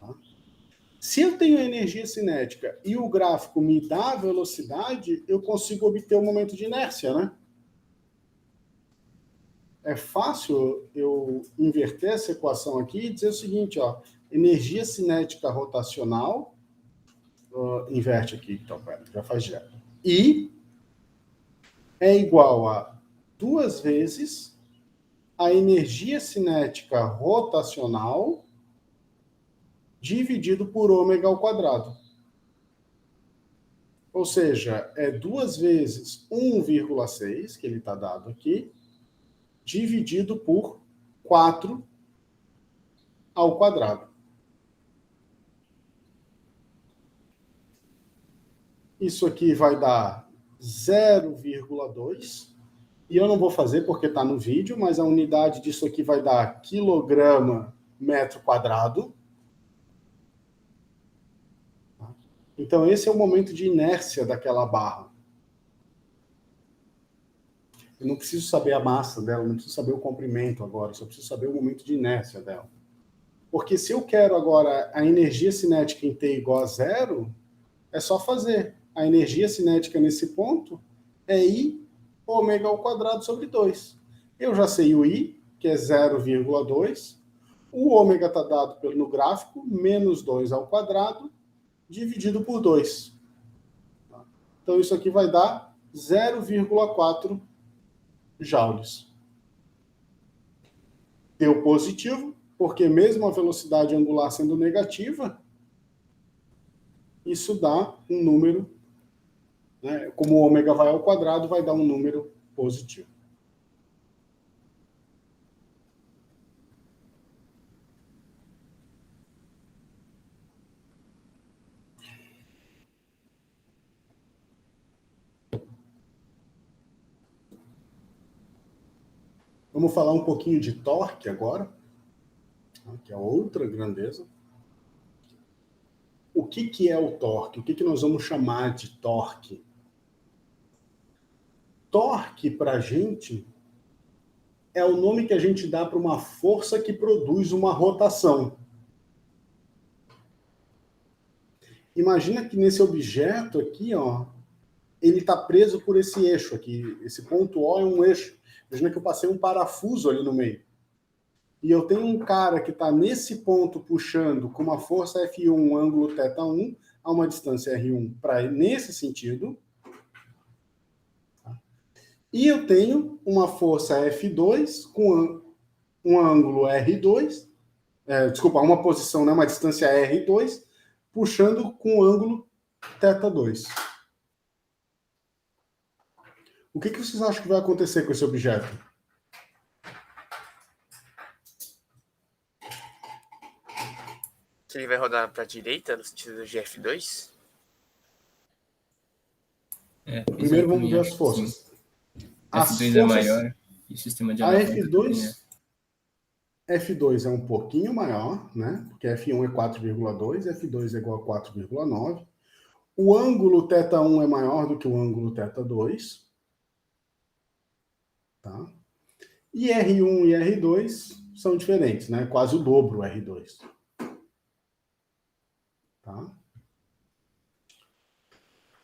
Tá? Se eu tenho a energia cinética e o gráfico me dá a velocidade, eu consigo obter o momento de inércia, né? É fácil eu inverter essa equação aqui e dizer o seguinte, ó, energia cinética rotacional, inverte aqui, então, pera, já faz direto. I é igual a 2 vezes a energia cinética rotacional dividido por ômega ao quadrado. Ou seja, é 2 vezes 1,6, que ele está dado aqui, dividido por 4 ao quadrado. Isso aqui vai dar 0,2. E eu não vou fazer porque está no vídeo, mas a unidade disso aqui vai dar quilograma metro quadrado. Então, esse é o momento de inércia daquela barra. Eu não preciso saber a massa dela, não preciso saber o comprimento agora, só preciso saber o momento de inércia dela. Porque se eu quero agora a energia cinética em T igual a zero, é só fazer. A energia cinética nesse ponto é I ômega ao quadrado sobre 2. Eu já sei o I, que é 0,2. O ômega está dado no gráfico, menos 2 ao quadrado, dividido por 2. Então, isso aqui vai dar 0,4 joules. Deu positivo, porque mesmo a velocidade angular sendo negativa, isso dá um número, né? Como o ômega vai ao quadrado, vai dar um número positivo. Vamos falar um pouquinho de torque agora, que é outra grandeza. O que é o torque? O que nós vamos chamar de torque? Torque, para a gente, é o nome que a gente dá para uma força que produz uma rotação. Imagina que nesse objeto aqui, ó, ele está preso por esse eixo aqui. Esse ponto O é um eixo. Imagina que eu passei um parafuso ali no meio. E eu tenho um cara que está nesse ponto puxando com uma força F1, um ângulo θ1, a uma distância R1 nesse sentido. E eu tenho uma força F2 com um ângulo R2, uma posição, né, uma distância R2, puxando com um ângulo θ2. O que vocês acham que vai acontecer com esse objeto? Se ele vai rodar para a direita, no sentido de F2? Primeiro vamos ver as forças. F2 é maior e o sistema de alavanca também F2 é um pouquinho maior, né? Porque F1 é 4,2, F2 é igual a 4,9. O ângulo θ1 é maior do que o ângulo θ2. Tá? E R1 e R2 são diferentes, né? Quase o dobro R2. Tá?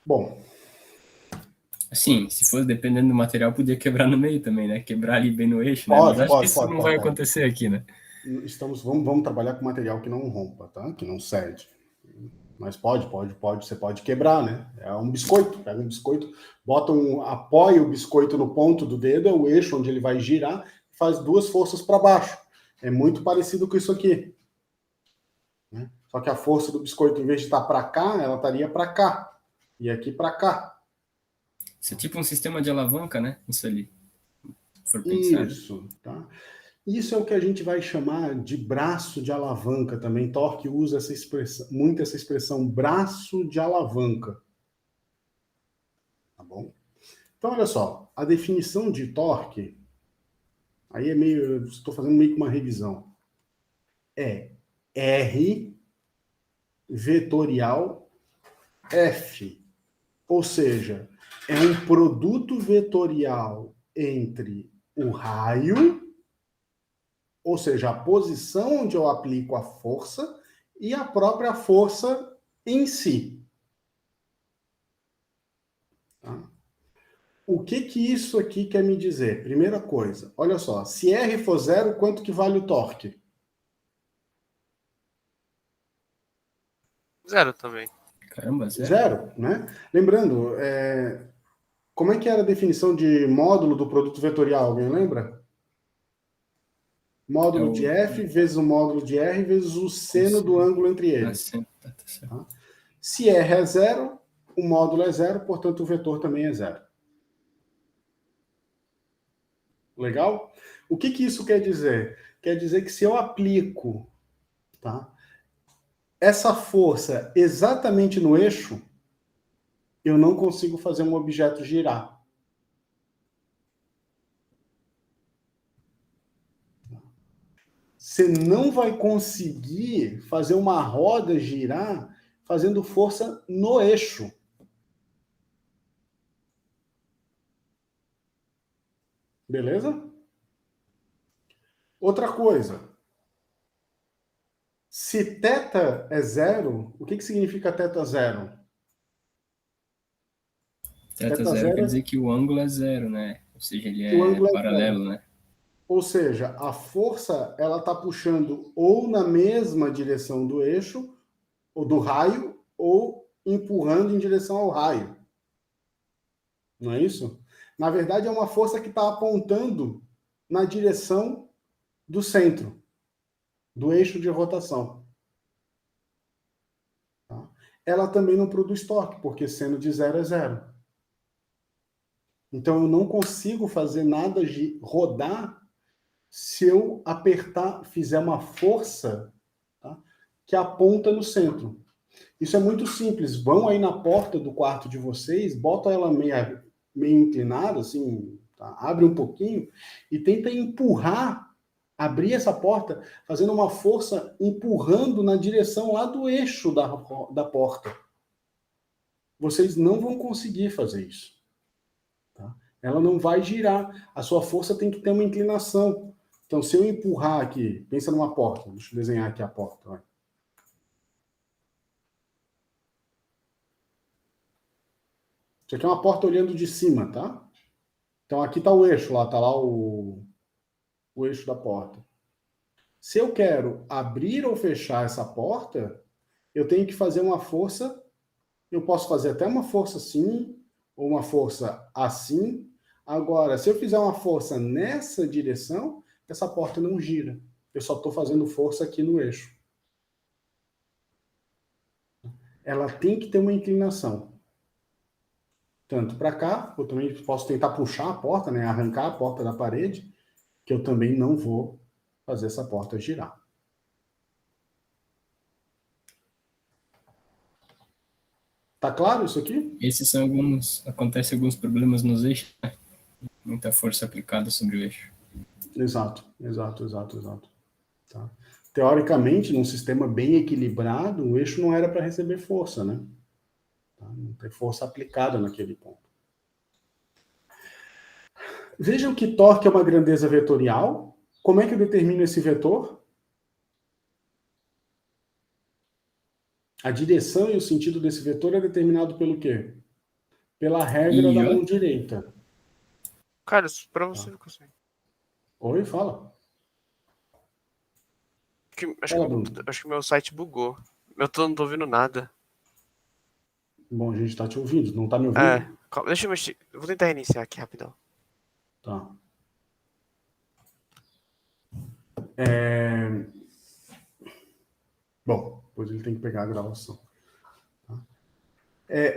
Bom. Assim, se fosse dependendo do material, podia quebrar no meio também, né? Quebrar ali bem no eixo, né? Pode, Mas acho que isso não vai acontecer aqui, né? Vamos trabalhar com material que não rompa, tá? Que não cede. Mas pode, você pode quebrar, né? É um biscoito, pega um biscoito, apoia o biscoito no ponto do dedo, é o eixo onde ele vai girar, faz 2 forças para baixo. É muito parecido com isso aqui. Né? Só que a força do biscoito, em vez de estar para cá, ela estaria para cá. E aqui para cá. Isso é tipo um sistema de alavanca, né? Isso ali. Se for pensar. Isso, tá? Isso é o que a gente vai chamar de braço de alavanca também. Torque usa muito essa expressão, braço de alavanca. Tá bom? Então, olha só, a definição de torque, aí estou fazendo meio que uma revisão. É R vetorial F. Ou seja, é um produto vetorial entre o raio, ou seja, a posição onde eu aplico a força, e a própria força em si. Tá? O que isso aqui quer me dizer? Primeira coisa, olha só, se R for zero, quanto que vale o torque? Zero também. Caramba, zero. Zero, né? Lembrando, como é que era a definição de módulo do produto vetorial? Alguém lembra? Módulo de F vezes o módulo de R vezes o seno do ângulo entre eles. Tá? Se R é zero, o módulo é zero, portanto o vetor também é zero. Legal? O que isso quer dizer? Quer dizer que se eu aplico, tá, essa força exatamente no eixo, eu não consigo fazer um objeto girar. Você não vai conseguir fazer uma roda girar fazendo força no eixo. Beleza? Outra coisa. Se θ é zero, o que significa θ zero? Θ zero quer dizer que o ângulo é zero, né? Ou seja, ele é paralelo, né? Ou seja, a força ela está puxando ou na mesma direção do eixo, ou do raio, ou empurrando em direção ao raio. Não é isso? Na verdade, é uma força que está apontando na direção do centro, do eixo de rotação. Tá? Ela também não produz torque, porque seno de zero é zero. Então, eu não consigo fazer nada rodar se eu apertar, fizer uma força, tá, que aponta no centro. Isso é muito simples. Vão aí na porta do quarto de vocês, bota ela meio inclinada, assim, tá, abre um pouquinho e tenta empurrar, abrir essa porta, fazendo uma força, empurrando na direção lá do eixo da porta. Vocês não vão conseguir fazer isso. Tá? Ela não vai girar. A sua força tem que ter uma inclinação. Então, se eu empurrar aqui, pensa numa porta. Deixa eu desenhar aqui a porta. Vai. Isso aqui é uma porta olhando de cima, tá? Então, aqui está o eixo, lá está lá o eixo da porta. Se eu quero abrir ou fechar essa porta, eu tenho que fazer uma força. Eu posso fazer até uma força assim, ou uma força assim. Agora, se eu fizer uma força nessa direção, essa porta não gira. Eu só estou fazendo força aqui no eixo. Ela tem que ter uma inclinação. Tanto para cá, eu também posso tentar puxar a porta, né, arrancar a porta da parede, que eu também não vou fazer essa porta girar. Tá claro isso aqui? Esses são acontecem alguns problemas nos eixos, né? Muita força aplicada sobre o eixo. Exato. Tá? Teoricamente, num sistema bem equilibrado, o eixo não era para receber força, né? Tá? Não tem força aplicada naquele ponto. Vejam que torque é uma grandeza vetorial. Como é que eu determino esse vetor? A direção e o sentido desse vetor é determinado pelo quê? Pela regra da mão direita. Cara, pra você não consegue. Oi, fala. Acho que meu site bugou. Eu não tô ouvindo nada. Bom, a gente tá te ouvindo, não tá me ouvindo? Calma, deixa eu mexer. Eu vou tentar reiniciar aqui rapidão. Tá. Bom, depois ele tem que pegar a gravação. Tá?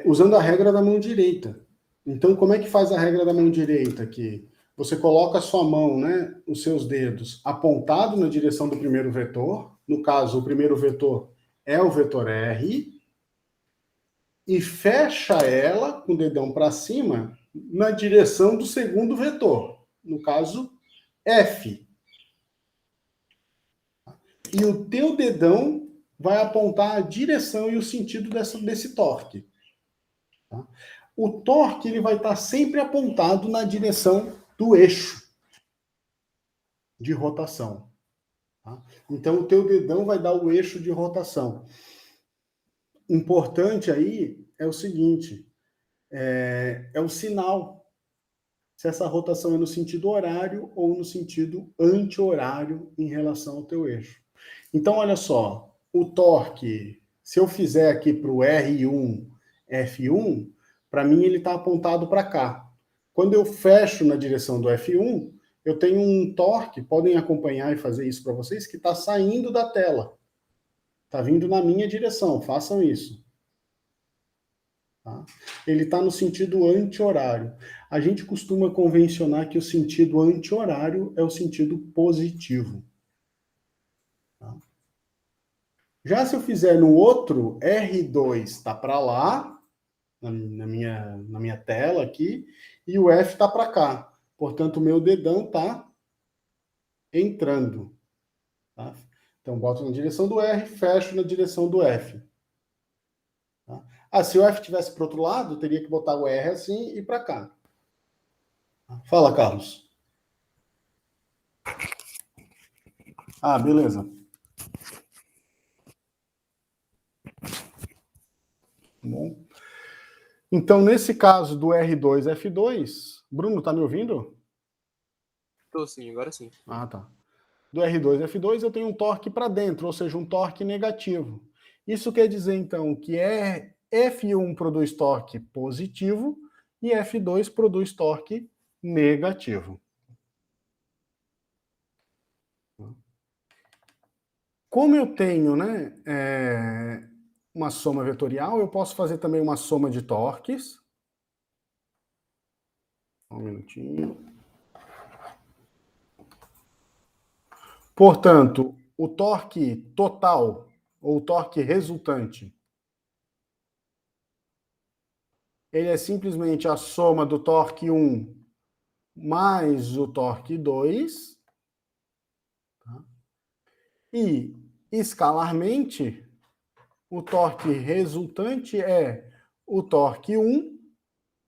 Usando a regra da mão direita. Então, como é que faz a regra da mão direita aqui? Você coloca a sua mão, né, os seus dedos apontado na direção do primeiro vetor. No caso, o primeiro vetor é o vetor R. E fecha ela com o dedão para cima na direção do segundo vetor. No caso, F. E o teu dedão vai apontar a direção e o sentido desse torque. Tá? O torque ele vai estar sempre apontado na direção do eixo de rotação. Tá? Então, o teu dedão vai dar o eixo de rotação. Importante aí é o seguinte, é o sinal. Se essa rotação é no sentido horário ou no sentido anti-horário em relação ao teu eixo. Então, olha só, o torque, se eu fizer aqui para o R1, F1, para mim ele está apontado para cá. Quando eu fecho na direção do F1, eu tenho um torque, podem acompanhar e fazer isso para vocês, que está saindo da tela. Está vindo na minha direção, façam isso. Tá? Ele está no sentido anti-horário. A gente costuma convencionar que o sentido anti-horário é o sentido positivo. Tá? Já se eu fizer no outro, R2 está para lá, na minha tela aqui, e o F está para cá. Portanto, o meu dedão está entrando. Tá? Então, boto na direção do R, fecho na direção do F. Tá? Ah, se o F estivesse para o outro lado, eu teria que botar o R assim e para cá. Fala, Carlos. Ah, beleza. Bom. Então, nesse caso do R2, F2, Bruno, tá me ouvindo? Tô sim, agora sim. Ah, tá. Do R2, F2, eu tenho um torque para dentro, ou seja, um torque negativo. Isso quer dizer, então, que F1 produz torque positivo e F2 produz torque negativo. Como eu tenho, né, uma soma vetorial, eu posso fazer também uma soma de torques. Um minutinho. Portanto, o torque total, ou torque resultante, ele é simplesmente a soma do torque 1 mais o torque 2. Tá? E, escalarmente, o torque resultante é o torque 1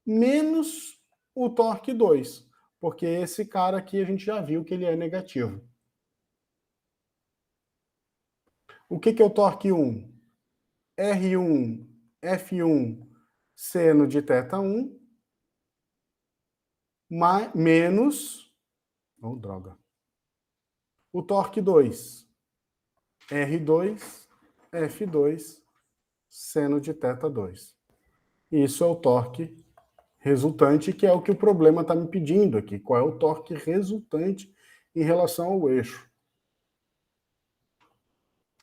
menos o torque 2, porque esse cara aqui a gente já viu que ele é negativo. O que é o torque 1? R1, F1, seno de θ1, menos, oh, droga, o torque 2, R2, F2, seno de θ2. Isso é o torque resultante, que é o que o problema está me pedindo aqui. Qual é o torque resultante em relação ao eixo?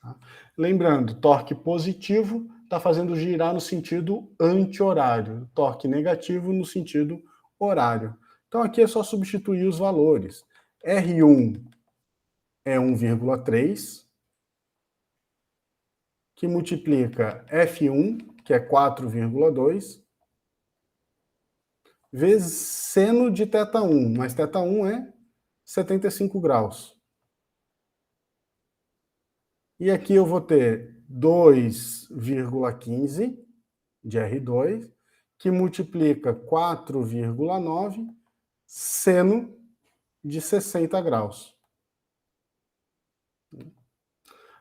Tá? Lembrando, torque positivo está fazendo girar no sentido anti-horário, torque negativo no sentido horário. Então aqui é só substituir os valores. R1 é 1,3, que multiplica F1, que é 4,2, vezes seno de θ1, mas θ1 é 75 graus. E aqui eu vou ter 2,15 de R2, que multiplica 4,9 seno de 60 graus.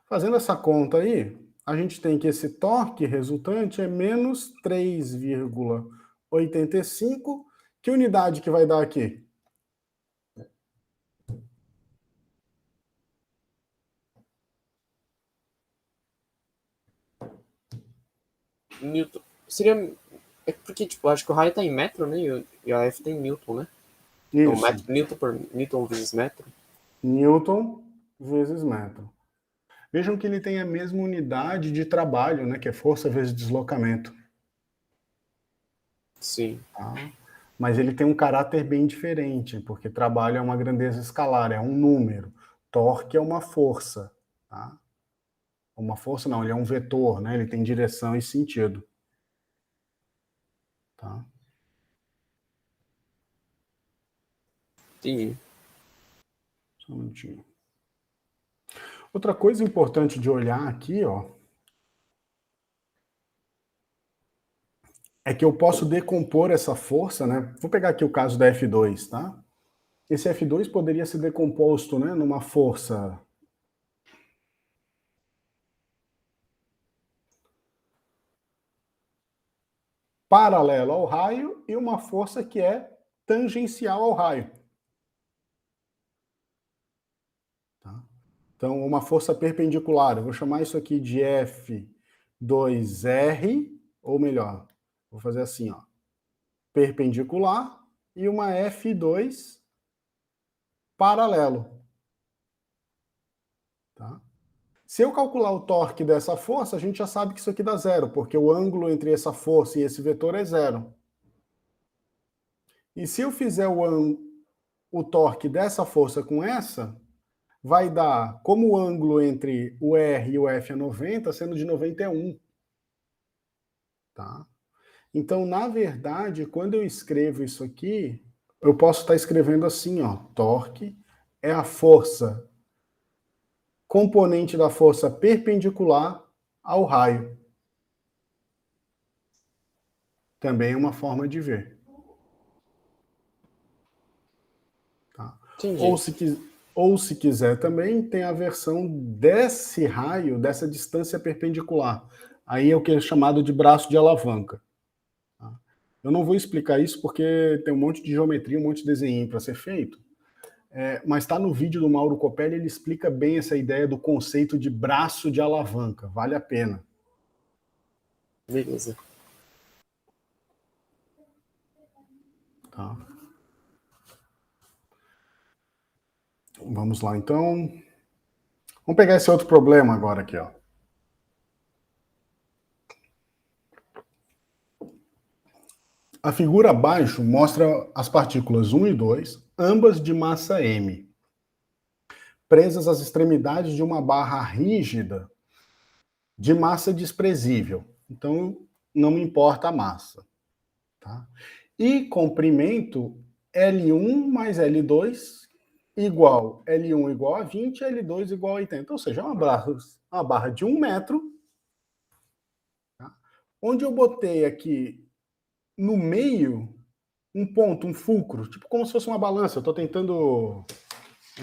Fazendo essa conta aí, a gente tem que esse torque resultante é menos 3,85. Que unidade que vai dar aqui? Newton. Seria. É porque, tipo, acho que o raio tá em metro, né? E a F tá em Newton, né? Então, Isso. Newton vezes metro. Newton vezes metro. Vejam que ele tem a mesma unidade de trabalho, né? Que é força vezes deslocamento. Sim. Tá? Mas ele tem um caráter bem diferente, porque trabalho é uma grandeza escalar, é um número. Torque é uma força. Tá? Uma força não, ele é um vetor, né? Ele tem direção e sentido. Tá? Entendi. Só um minutinho. Outra coisa importante de olhar aqui, ó, é que eu posso decompor essa força, né? Vou pegar aqui o caso da F2, tá? Esse F2 poderia ser decomposto, né, numa força paralela ao raio e uma força que é tangencial ao raio. Tá? Então, uma força perpendicular, eu vou chamar isso aqui de F2R, ou melhor, vou fazer assim, ó, perpendicular, e uma F2 paralelo. Tá? Se eu calcular o torque dessa força, a gente já sabe que isso aqui dá zero, porque o ângulo entre essa força e esse vetor é zero. E se eu fizer o torque dessa força com essa, vai dar, como o ângulo entre o R e o F é 90, sendo de 91. Tá? Então, na verdade, quando eu escrevo isso aqui, eu posso estar escrevendo assim, ó, torque é a força componente da força perpendicular ao raio. Também é uma forma de ver. Tá? Entendi. Ou se quiser também, tem a versão desse raio, dessa distância perpendicular. Aí é o que é chamado de braço de alavanca. Tá? Eu não vou explicar isso porque tem um monte de geometria, um monte de desenho para ser feito. Mas está no vídeo do Mauro Copelli, ele explica bem essa ideia do conceito de braço de alavanca. Vale a pena. Beleza. Tá? Vamos lá, então. Vamos pegar esse outro problema agora aqui, ó. A figura abaixo mostra as partículas 1 e 2, ambas de massa m, presas às extremidades de uma barra rígida de massa desprezível. Então, não me importa a massa. Tá? E comprimento L1 mais L2 igual L1 igual a 20, L2 igual a 80. Ou seja, é uma barra de 1 metro, tá? Onde eu botei aqui no meio um ponto, um fulcro, tipo como se fosse uma balança. Eu estou tentando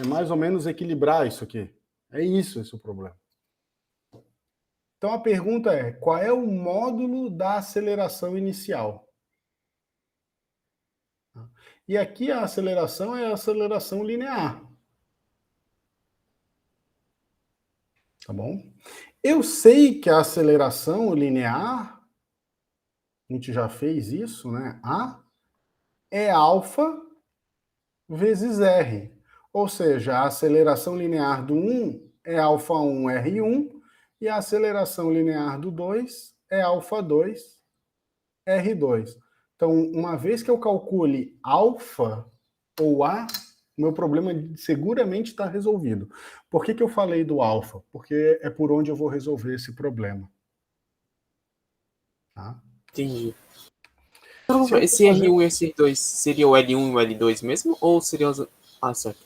mais ou menos equilibrar isso aqui. É isso, esse é o problema. Então a pergunta é, qual é o módulo da aceleração inicial? E aqui a aceleração é a aceleração linear. Tá bom? Eu sei que a aceleração linear, a gente já fez isso, né? A é alfa vezes R. Ou seja, a aceleração linear do 1 é alfa 1 R1 e a aceleração linear do 2 é alfa 2 R2. Então, uma vez que eu calcule alfa ou A, meu problema seguramente está resolvido. Por que eu falei do alfa? Porque é por onde eu vou resolver esse problema. Tá? Entendi. Se eu Esse R1 e esse R2 seria o L1 e o L2 mesmo? Ou seria os... Ah, certo.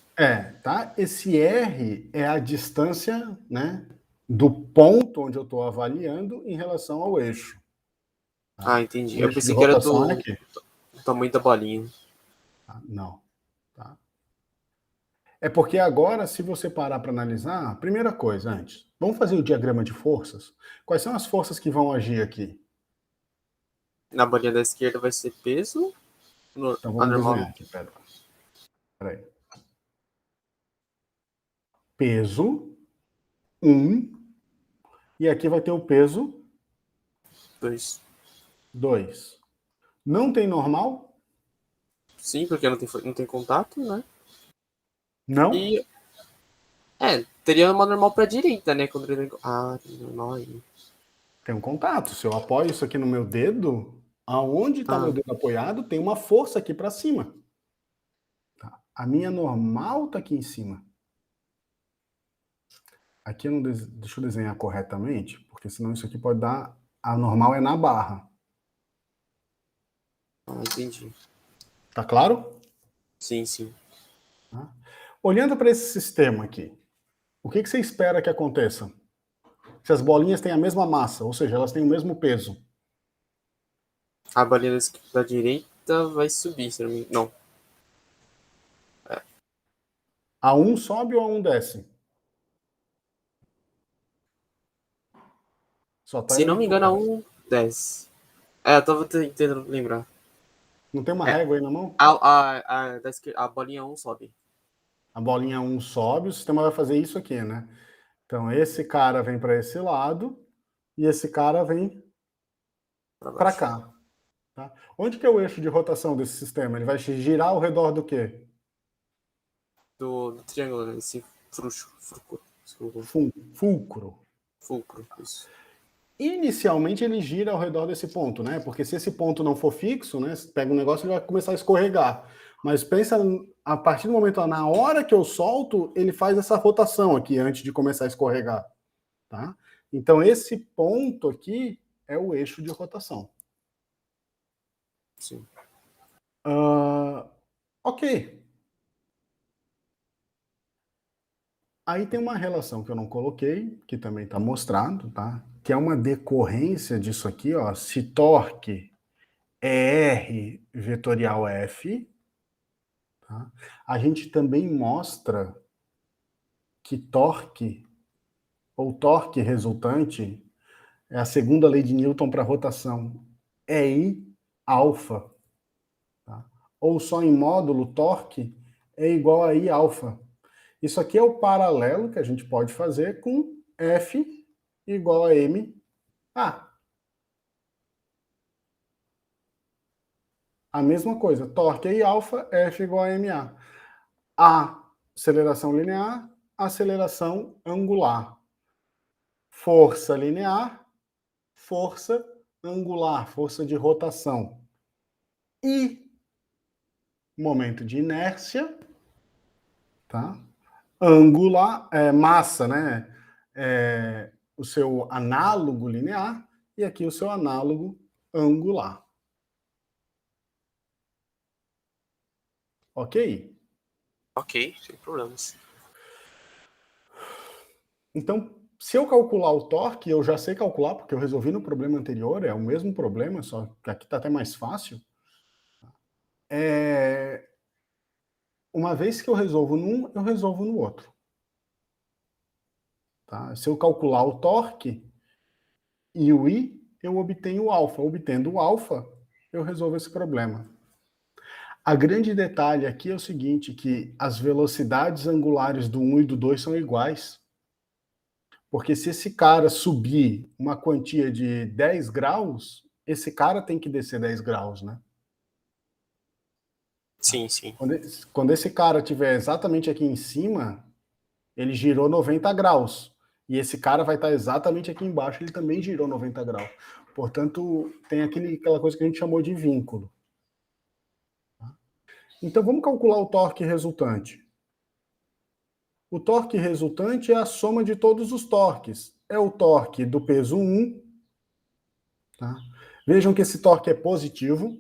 tá? Esse R é a distância, né, do ponto onde eu estou avaliando em relação ao eixo. Tá? Ah, entendi. O Eu eixo de pensei que era rotação é do aqui. tamanho da bolinha. Tá? Não. Tá? É porque agora, se você parar para analisar, primeira coisa, antes, vamos fazer o diagrama de forças? Quais são as forças que vão agir aqui? Na bolinha da esquerda vai ser peso. Então A vamos normal. desenhar aqui, peraí. Peso, 1, e aqui vai ter o peso, 2. 2. Não tem normal? Sim, porque não tem contato, né? Não. E. Teria uma normal pra direita, né? Quando ele... Ah, tem normal aí. Tem um contato. Se eu apoio isso aqui no meu dedo, aonde está meu dedo apoiado, tem uma força aqui para cima. Tá? A minha normal está aqui em cima. Aqui eu não deixa eu desenhar corretamente, porque senão isso aqui pode dar... A normal é na barra. Ah, entendi. Tá claro? Sim, sim. Tá? Olhando para esse sistema aqui, o que você espera que aconteça? Se as bolinhas têm a mesma massa, ou seja, elas têm o mesmo peso. A bolinha da direita vai subir, se não me engano. Não. A1 sobe ou A1 desce? Só tá Se indo não me pro engano, a reto. 1 desce. É, eu tava tentando lembrar. Não tem uma É, régua aí na mão? a bolinha 1 sobe. A bolinha 1 sobe, o sistema vai fazer isso aqui, né? Então, esse cara vem para esse lado e esse cara vem Pra para baixo. cá. Tá? Onde que é o eixo de rotação desse sistema? Ele vai girar ao redor do quê? Do triângulo, né? Esse fulcro. Fulcro. Fulcro, isso. Inicialmente ele gira ao redor desse ponto, né? Porque se esse ponto não for fixo, né? Você pega um negócio, ele vai começar a escorregar. Mas pensa, a partir do momento, na hora que eu solto, ele faz essa rotação aqui antes de começar a escorregar, tá? Então esse ponto aqui é o eixo de rotação. Sim. Ok. Aí tem uma relação que eu não coloquei, que também está mostrado, tá? Que é uma decorrência disso aqui, ó. Se torque é R vetorial F, tá? A gente também mostra que torque, ou torque resultante, é a segunda lei de Newton para rotação, é I alfa, tá? Ou só em módulo, torque é igual a I alfa. Isso aqui é o paralelo que a gente pode fazer com F igual a M A. A mesma coisa, torque I alfa, F igual a MA. A, aceleração linear, aceleração angular. Força linear, força angular, força de rotação. E momento de inércia, tá? Angular, massa, né? O seu análogo linear e aqui o seu análogo angular. Ok? Ok, sem problemas. Então, se eu calcular o torque, eu já sei calcular, porque eu resolvi no problema anterior, é o mesmo problema, só que aqui está até mais fácil. Uma vez que eu resolvo num, eu resolvo no outro. Tá? Se eu calcular o torque e o I, eu obtenho o alfa. Obtendo o alfa, eu resolvo esse problema. A grande detalhe aqui é o seguinte, que as velocidades angulares do 1 e do 2 são iguais. Porque se esse cara subir uma quantia de 10 graus, esse cara tem que descer 10 graus, né? Sim, sim. Quando esse cara estiver exatamente aqui em cima, ele girou 90 graus. E esse cara vai estar exatamente aqui embaixo, ele também girou 90 graus. Portanto, tem aquela coisa que a gente chamou de vínculo. Então, vamos calcular o torque resultante. O torque resultante é a soma de todos os torques. É o torque do peso 1. Tá? Vejam que esse torque é positivo.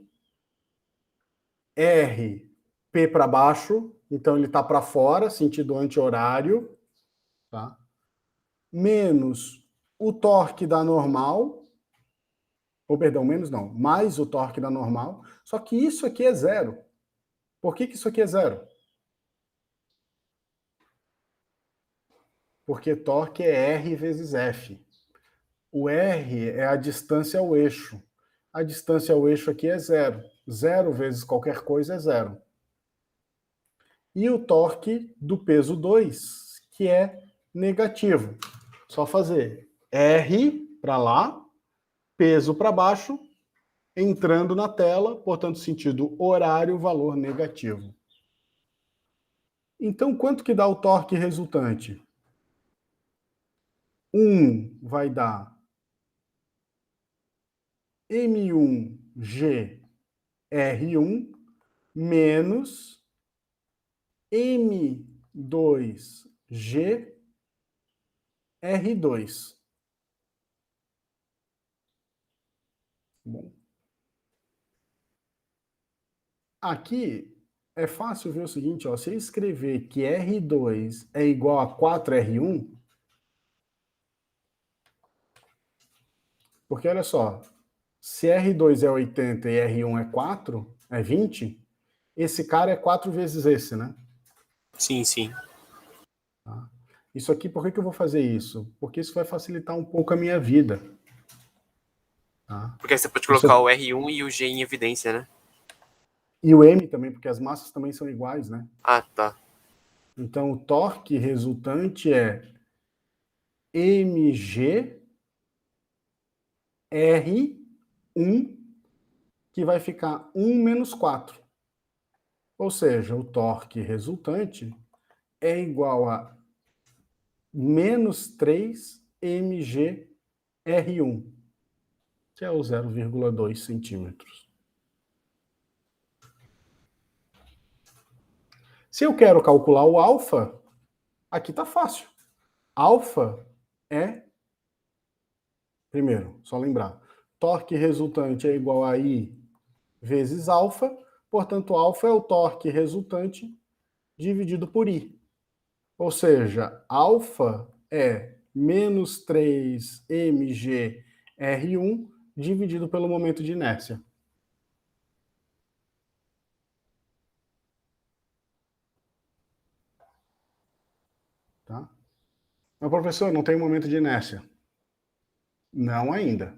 R, P para baixo, então ele está para fora, sentido anti-horário. Tá? Menos o torque da normal, ou perdão, menos não, mais o torque da normal, só que isso aqui é zero. Por que isso aqui é zero? Porque torque é R vezes F. O R é a distância ao eixo. A distância ao eixo aqui é zero. Zero vezes qualquer coisa é zero. E o torque do peso 2, que é negativo. Só fazer R para lá, peso para baixo, entrando na tela, portanto, sentido horário, valor negativo. Então, quanto que dá o torque resultante? 1 vai dar M1GR1 menos M2GR2. Bom. Aqui é fácil ver o seguinte, ó, se eu escrever que R2 é igual a 4R1, porque olha só, Se R2 é 80 e R1 é 4, é 20, esse cara é 4 vezes esse, né? Sim, sim. Tá? Isso aqui, por que eu vou fazer isso? Porque isso vai facilitar um pouco a minha vida. Tá? Porque aí você pode Isso colocar aqui... o R1 e o G em evidência, né? E o M também, porque as massas também são iguais, né? Ah, tá. Então, o torque resultante é mg R1, que vai ficar 1 menos 4. Ou seja, o torque resultante é igual a menos 3 mg R1, que é o 0,2 centímetros. Se eu quero calcular o alfa, aqui está fácil. Alfa é, primeiro, só lembrar, torque resultante é igual a I vezes alfa, portanto, alfa é o torque resultante dividido por I. Ou seja, alfa é menos 3 mg R1 dividido pelo momento de inércia. Tá? Mas, professor, não tem momento de inércia. Não ainda.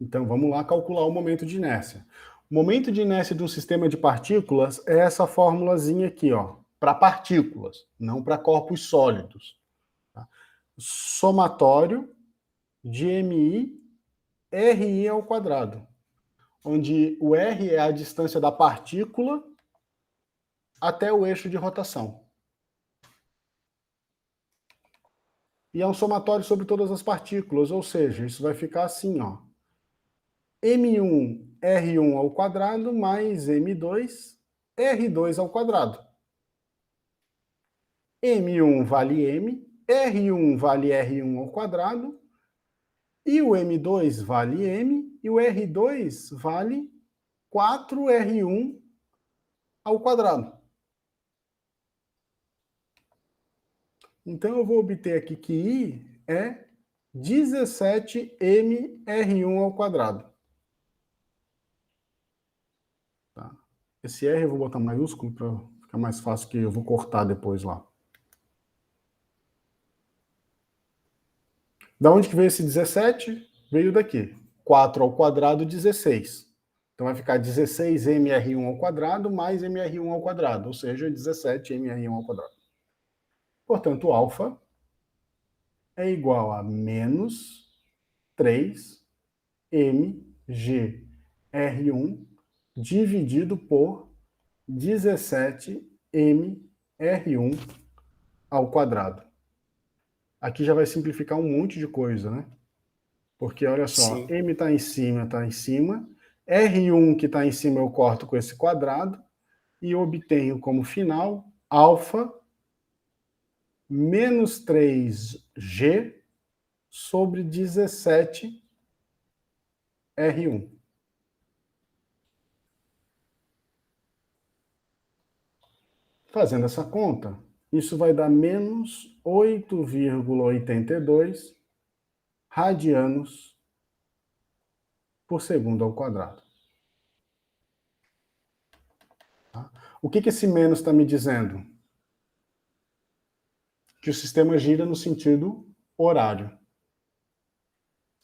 Então, vamos lá calcular o momento de inércia. O momento de inércia de um sistema de partículas é essa formulazinha aqui, ó, para partículas, não para corpos sólidos. Tá? Somatório de MI RI ao quadrado, onde o R é a distância da partícula até o eixo de rotação. E é um somatório sobre todas as partículas, ou seja, isso vai ficar assim, ó. M1 R1 ao quadrado mais M2 R2 ao quadrado. M1 vale M, R1 vale R1 ao quadrado, e o M2 vale M, e o R2 vale 4R1 ao quadrado. Então eu vou obter aqui que I é 17mR1 ao quadrado. Tá? Esse R eu vou botar maiúsculo para ficar mais fácil, que eu vou cortar depois lá. Da onde que veio esse 17? Veio daqui. 4 ao quadrado, 16. Então vai ficar 16mR1 ao quadrado mais mR1 ao quadrado, ou seja, 17mR1 ao quadrado. Portanto, alfa é igual a menos 3mgR1 dividido por 17mR1 ao quadrado. Aqui já vai simplificar um monte de coisa, né? Porque, olha só, Sim. M está em cima, está em cima. R1 que está em cima eu corto com esse quadrado e obtenho como final alfa menos 3G sobre 17R1. Fazendo essa conta, isso vai dar menos 8,82 radianos por segundo ao quadrado. Tá? O que esse menos está me dizendo? Que o sistema gira no sentido horário.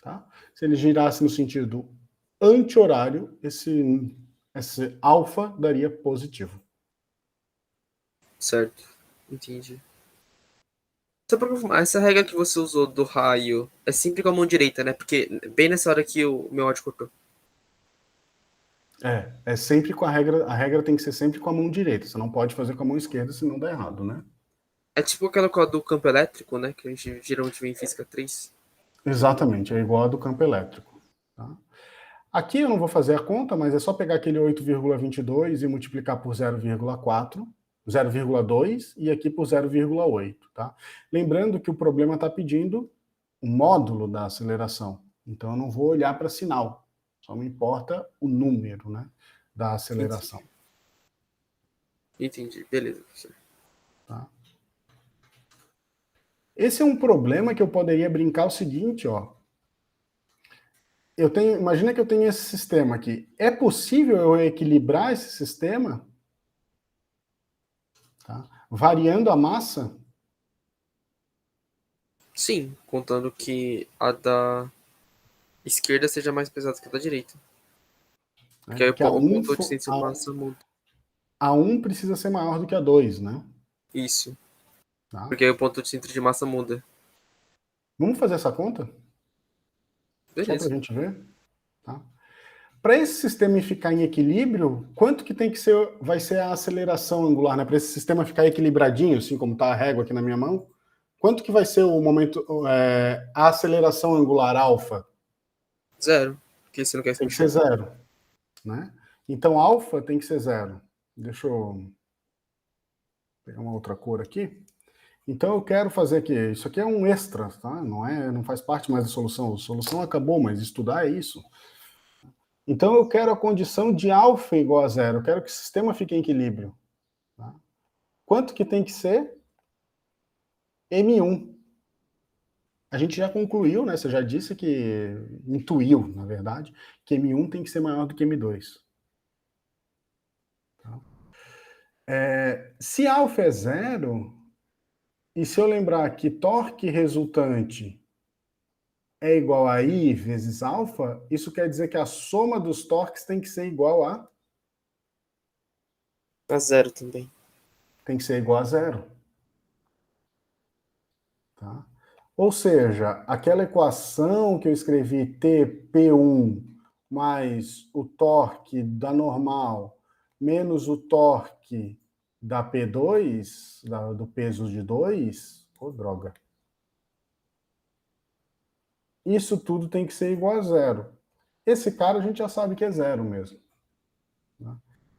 Tá? Se ele girasse no sentido anti-horário, esse alfa daria positivo. Certo. Entendi. Só pra confirmar, essa regra que você usou do raio é sempre com a mão direita, né? Porque bem nessa hora que o meu áudio cortou. É sempre com a regra tem que ser sempre com a mão direita, você não pode fazer com a mão esquerda, senão dá errado, né? É tipo aquela do campo elétrico, né? Que a gente geralmente vê em física 3. Exatamente, é igual a do campo elétrico. Tá? Aqui eu não vou fazer a conta, mas é só pegar aquele 8,22 e multiplicar por 0,4, 0,2 e aqui por 0,8, tá? Lembrando que o problema está pedindo o módulo da aceleração, então eu não vou olhar para sinal, só me importa o número, né, da aceleração. Entendi. Beleza, professor. Tá? Esse é um problema que eu poderia brincar o seguinte, ó. imagina que eu tenho esse sistema aqui. É possível eu equilibrar esse sistema, tá, variando a massa? Sim, contando que a da esquerda seja mais pesada que a da direita. Porque aí Né? Que o ponto de síntese de massa muda. a 1 precisa ser maior do que a 2, né? Isso. Tá? Porque aí o ponto de síntese de massa muda. Vamos fazer essa conta? Só para a Beleza. gente ver. Tá? Para esse sistema ficar em equilíbrio, quanto que tem que ser, vai ser a aceleração angular, né? Para esse sistema ficar equilibradinho, assim como está a régua aqui na minha mão, quanto que vai ser o momento, a aceleração angular alfa? 0. Porque você não quer se Tem que ser mexer. 0, né? Então alfa tem que ser 0. Deixa eu pegar uma outra cor aqui. Então eu quero fazer aqui, isso aqui é um extra, tá? Não faz parte mais da solução. A solução acabou, mas estudar é isso. Então eu quero a condição de alfa igual a 0. Eu quero que o sistema fique em equilíbrio. Tá? Quanto que tem que ser? M1. A gente já concluiu, né? Você já disse que intuiu, na verdade, que M1 tem que ser maior do que M2. Tá? Se alfa é 0, e se eu lembrar que torque resultante é igual a I vezes alfa, isso quer dizer que a soma dos torques tem que ser igual a... A 0 também. Tem que ser igual a 0. Tá? Ou seja, aquela equação que eu escrevi TP1 mais o torque da normal menos o torque da P2, do peso de 2, droga. Isso tudo tem que ser igual a 0. Esse cara a gente já sabe que é 0 mesmo. Né?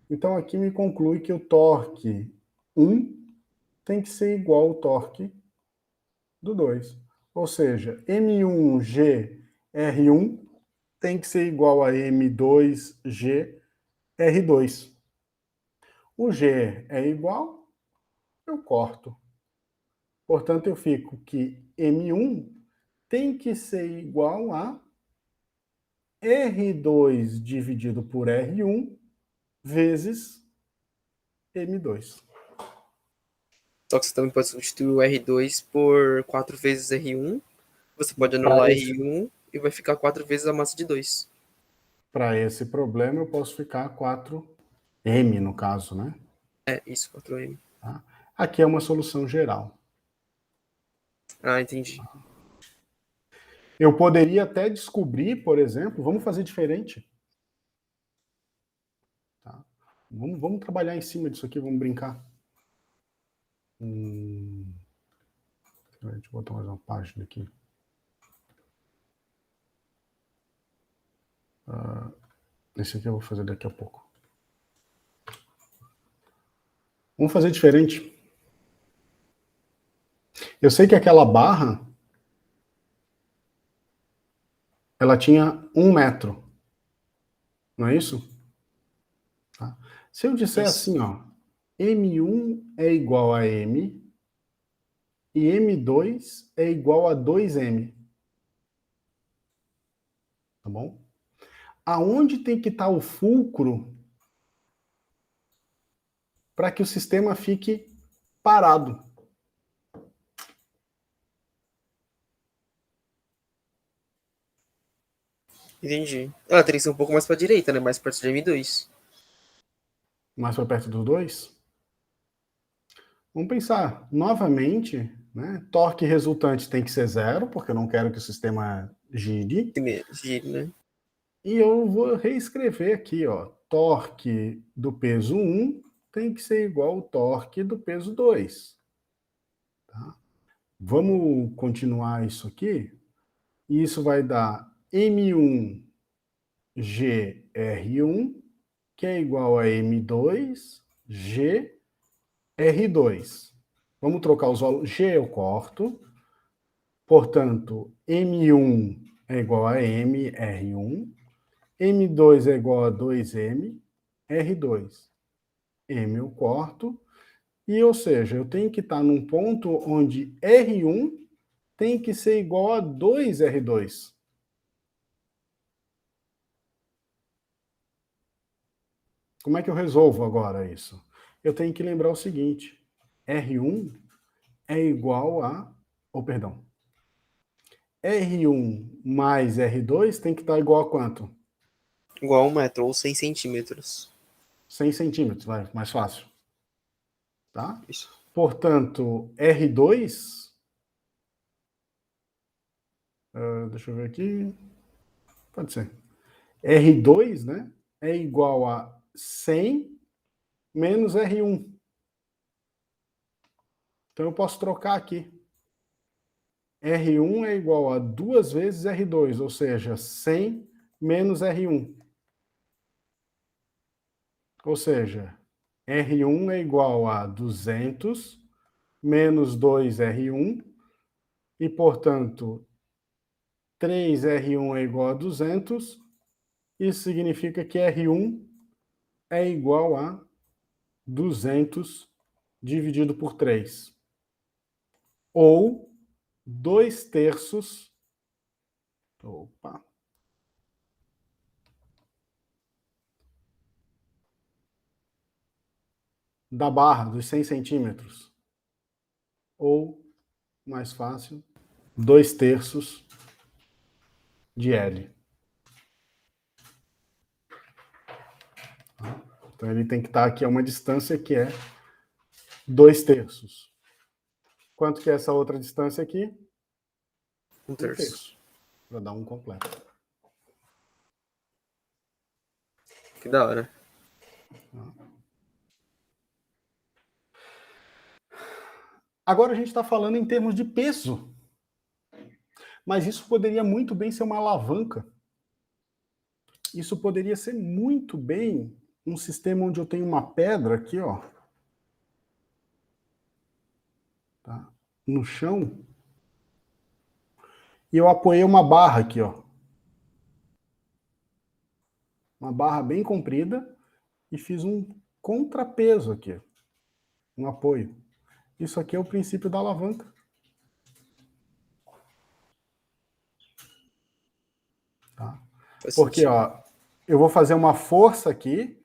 Então aqui me conclui que o torque 1 tem que ser igual ao torque do 2. Ou seja, M1GR1 tem que ser igual a M2GR2. O G é igual, eu corto. Portanto, eu fico que M1 tem que ser igual a R2 dividido por R1 vezes M2. Só que você também pode substituir o R2 por 4 vezes R1. Você pode Para anular esse, R1 e vai ficar 4 vezes a massa de 2. para esse problema, eu posso ficar 4M, no caso, né? É, isso, 4M. Tá? Aqui é uma solução geral. Ah, entendi. Eu poderia até descobrir, por exemplo, vamos fazer diferente. Tá? Vamos trabalhar em cima disso aqui, vamos brincar. Deixa eu botar mais uma página aqui. Esse aqui eu vou fazer daqui a pouco. Vamos fazer diferente. Eu sei que aquela barra, ela tinha 1 metro. Não é isso? Tá? Se eu disser Isso. assim, ó, M1 é igual a M e M2 é igual a 2M. Tá bom? Aonde tem que estar o fulcro para que o sistema fique parado? Entendi. Ela teria que ser um pouco mais pra direita, né? Mais perto de M2. Mais para perto dos 2? Vamos pensar novamente, né? Torque resultante tem que ser 0, porque eu não quero que o sistema gire. Giro, né? E eu vou reescrever aqui, ó. Torque do peso 1 tem que ser igual ao torque do peso 2. Tá? Vamos continuar isso aqui. E isso vai dar M1GR1, que é igual a M2GR2. Vamos trocar os valores. G eu corto. Portanto, M1 é igual a MR1. M2 é igual a 2M, R2. M eu corto, e ou seja, eu tenho que estar num ponto onde R1 tem que ser igual a 2R2. Como é que eu resolvo agora isso? Eu tenho que lembrar o seguinte, R1 é igual a... perdão. R1 mais R2 tem que estar igual a quanto? Igual a 1 metro, ou 100 centímetros. 100 centímetros, vai, mais fácil. Tá? Isso. Portanto, R2... deixa eu ver aqui... Pode ser. R2, né, é igual a 100 menos R1. Então eu posso trocar aqui. R1 é igual a 2 vezes R2, ou seja, 100 menos R1. Ou seja, R1 é igual a 200 menos 2R1, e, portanto, 3R1 é igual a 200, isso significa que R1 é igual a 200 dividido por 3. Ou 2/3. Opa. Da barra, dos 100 centímetros. Ou, mais fácil, 2/3 de L. Então ele tem que estar aqui a uma distância que é 2/3. Quanto que é essa outra distância aqui? 1/3. 1/3. Para dar um completo. Que da hora. Agora a gente está falando em termos de peso. Mas isso poderia muito bem ser uma alavanca. Isso poderia ser muito bem um sistema onde eu tenho uma pedra aqui, ó, tá, no chão, e eu apoiei uma barra aqui, ó. Uma barra bem comprida e fiz um contrapeso aqui, um apoio. Isso aqui é o princípio da alavanca. Tá? Porque, ó, eu vou fazer uma força aqui,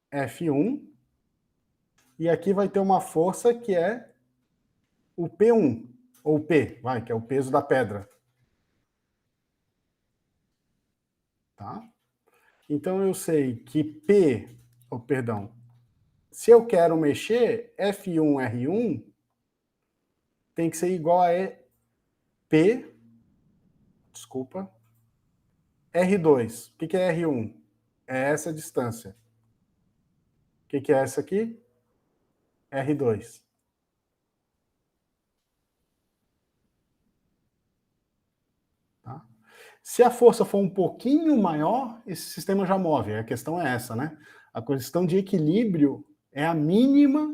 F1, e aqui vai ter uma força que é o P1, ou P, vai, que é o peso da pedra. Tá? Então eu sei que P, perdão, se eu quero mexer, F1, R1 tem que ser igual a P, desculpa, R2. O que é R1? É essa distância. O que é essa aqui? R2. Tá? Se a força for um pouquinho maior, esse sistema já move. A questão é essa, né? A questão de equilíbrio é a mínima,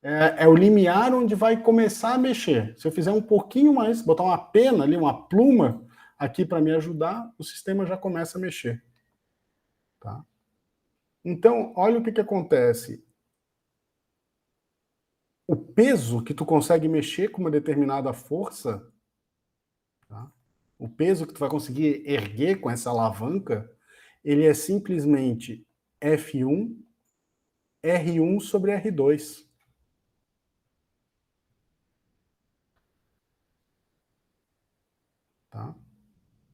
é o limiar onde vai começar a mexer. Se eu fizer um pouquinho mais, botar uma pena ali, uma pluma aqui para me ajudar, o sistema já começa a mexer. Tá? Então, olha o que acontece. O peso que tu consegue mexer com uma determinada força, tá? O peso que tu vai conseguir erguer com essa alavanca, ele é simplesmente F1, R1 sobre R2. Tá?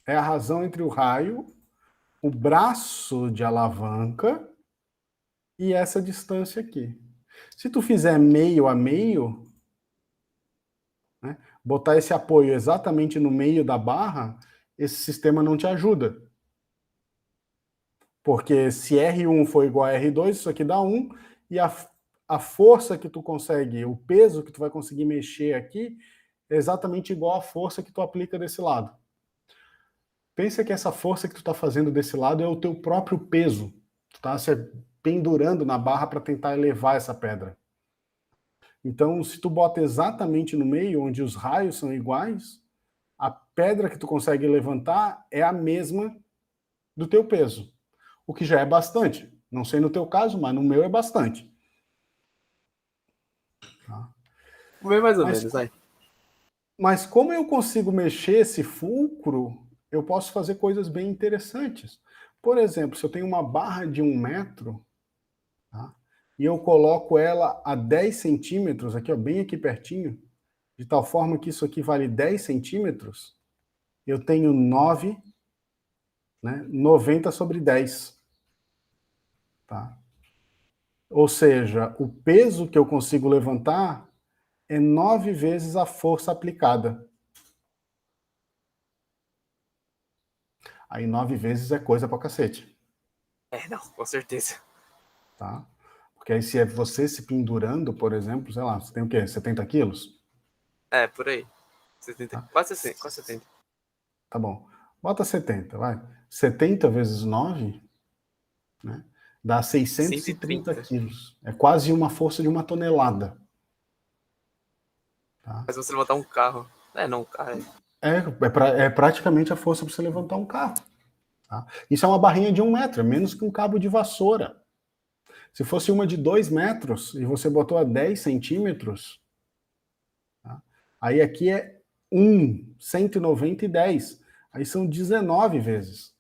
É a razão entre o raio, o braço de alavanca e essa distância aqui. Se tu fizer meio a meio, né, botar esse apoio exatamente no meio da barra, esse sistema não te ajuda. Porque se R1 for igual a R2, isso aqui dá 1, e a força que tu consegue, o peso que tu vai conseguir mexer aqui, é exatamente igual à força que tu aplica desse lado. Pensa que essa força que tu está fazendo desse lado é o teu próprio peso. Tu está se pendurando na barra para tentar elevar essa pedra. Então, se tu bota exatamente no meio, onde os raios são iguais, a pedra que tu consegue levantar é a mesma do teu peso. O que já é bastante. Não sei no teu caso, mas no meu é bastante. Tá? Bem mais ou menos, vai. Mas como eu consigo mexer esse fulcro, eu posso fazer coisas bem interessantes. Por exemplo, se eu tenho uma barra de 1 metro, e eu coloco ela a 10 centímetros, aqui, ó, bem aqui pertinho, de tal forma que isso aqui vale 10 centímetros, eu tenho 9, né, 90 sobre 10. Tá? Ou seja, o peso que eu consigo levantar é 9 vezes a força aplicada. Aí 9 vezes é coisa pra cacete. Não, com certeza. Tá? Porque aí se é você se pendurando, por exemplo, sei lá, você tem o quê? 70 quilos? Por aí. 70, Tá? quase 60, quase 70. Tá bom. Bota 70, vai. 70 vezes 9, né? Dá 630 130. quilos. É quase uma força de uma tonelada. Tá? Mas você levantar um carro. Não, um carro. É praticamente a força para você levantar um carro. Tá? Isso é uma barrinha de 1 metro, é menos que um cabo de vassoura. Se fosse uma de 2 metros e você botou a 10 centímetros, tá? Aí aqui é 190 e 10. Aí são 19 vezes.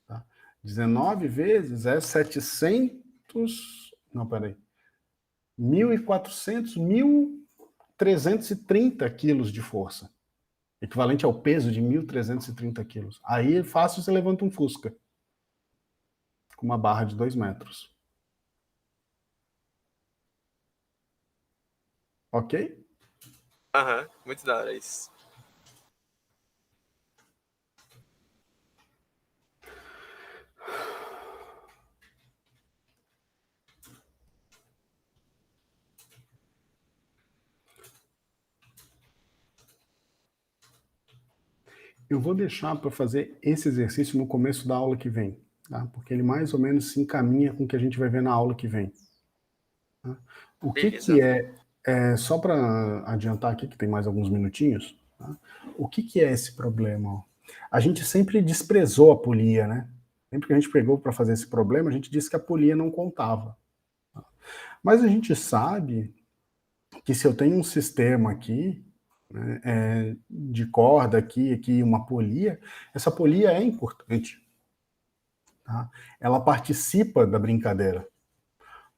Tá? 19 vezes é 700... Não, peraí. 1.400, 1.330 quilos de força. Equivalente ao peso de 1.330 quilos. Aí é fácil, você levanta um Fusca. Com uma barra de 2 metros. Ok? Aham, muito da hora isso. Eu vou deixar para fazer esse exercício no começo da aula que vem, tá? Porque ele mais ou menos se encaminha com o que a gente vai ver na aula que vem. Tá? O que Beleza. só para adiantar aqui, que tem mais alguns minutinhos, tá? O que é esse problema? A gente sempre desprezou a polia, né? Sempre que a gente pegou para fazer esse problema, a gente disse que a polia não contava. Tá? Mas a gente sabe que se eu tenho um sistema aqui, né, de corda aqui uma polia, essa polia é importante. Tá? Ela participa da brincadeira.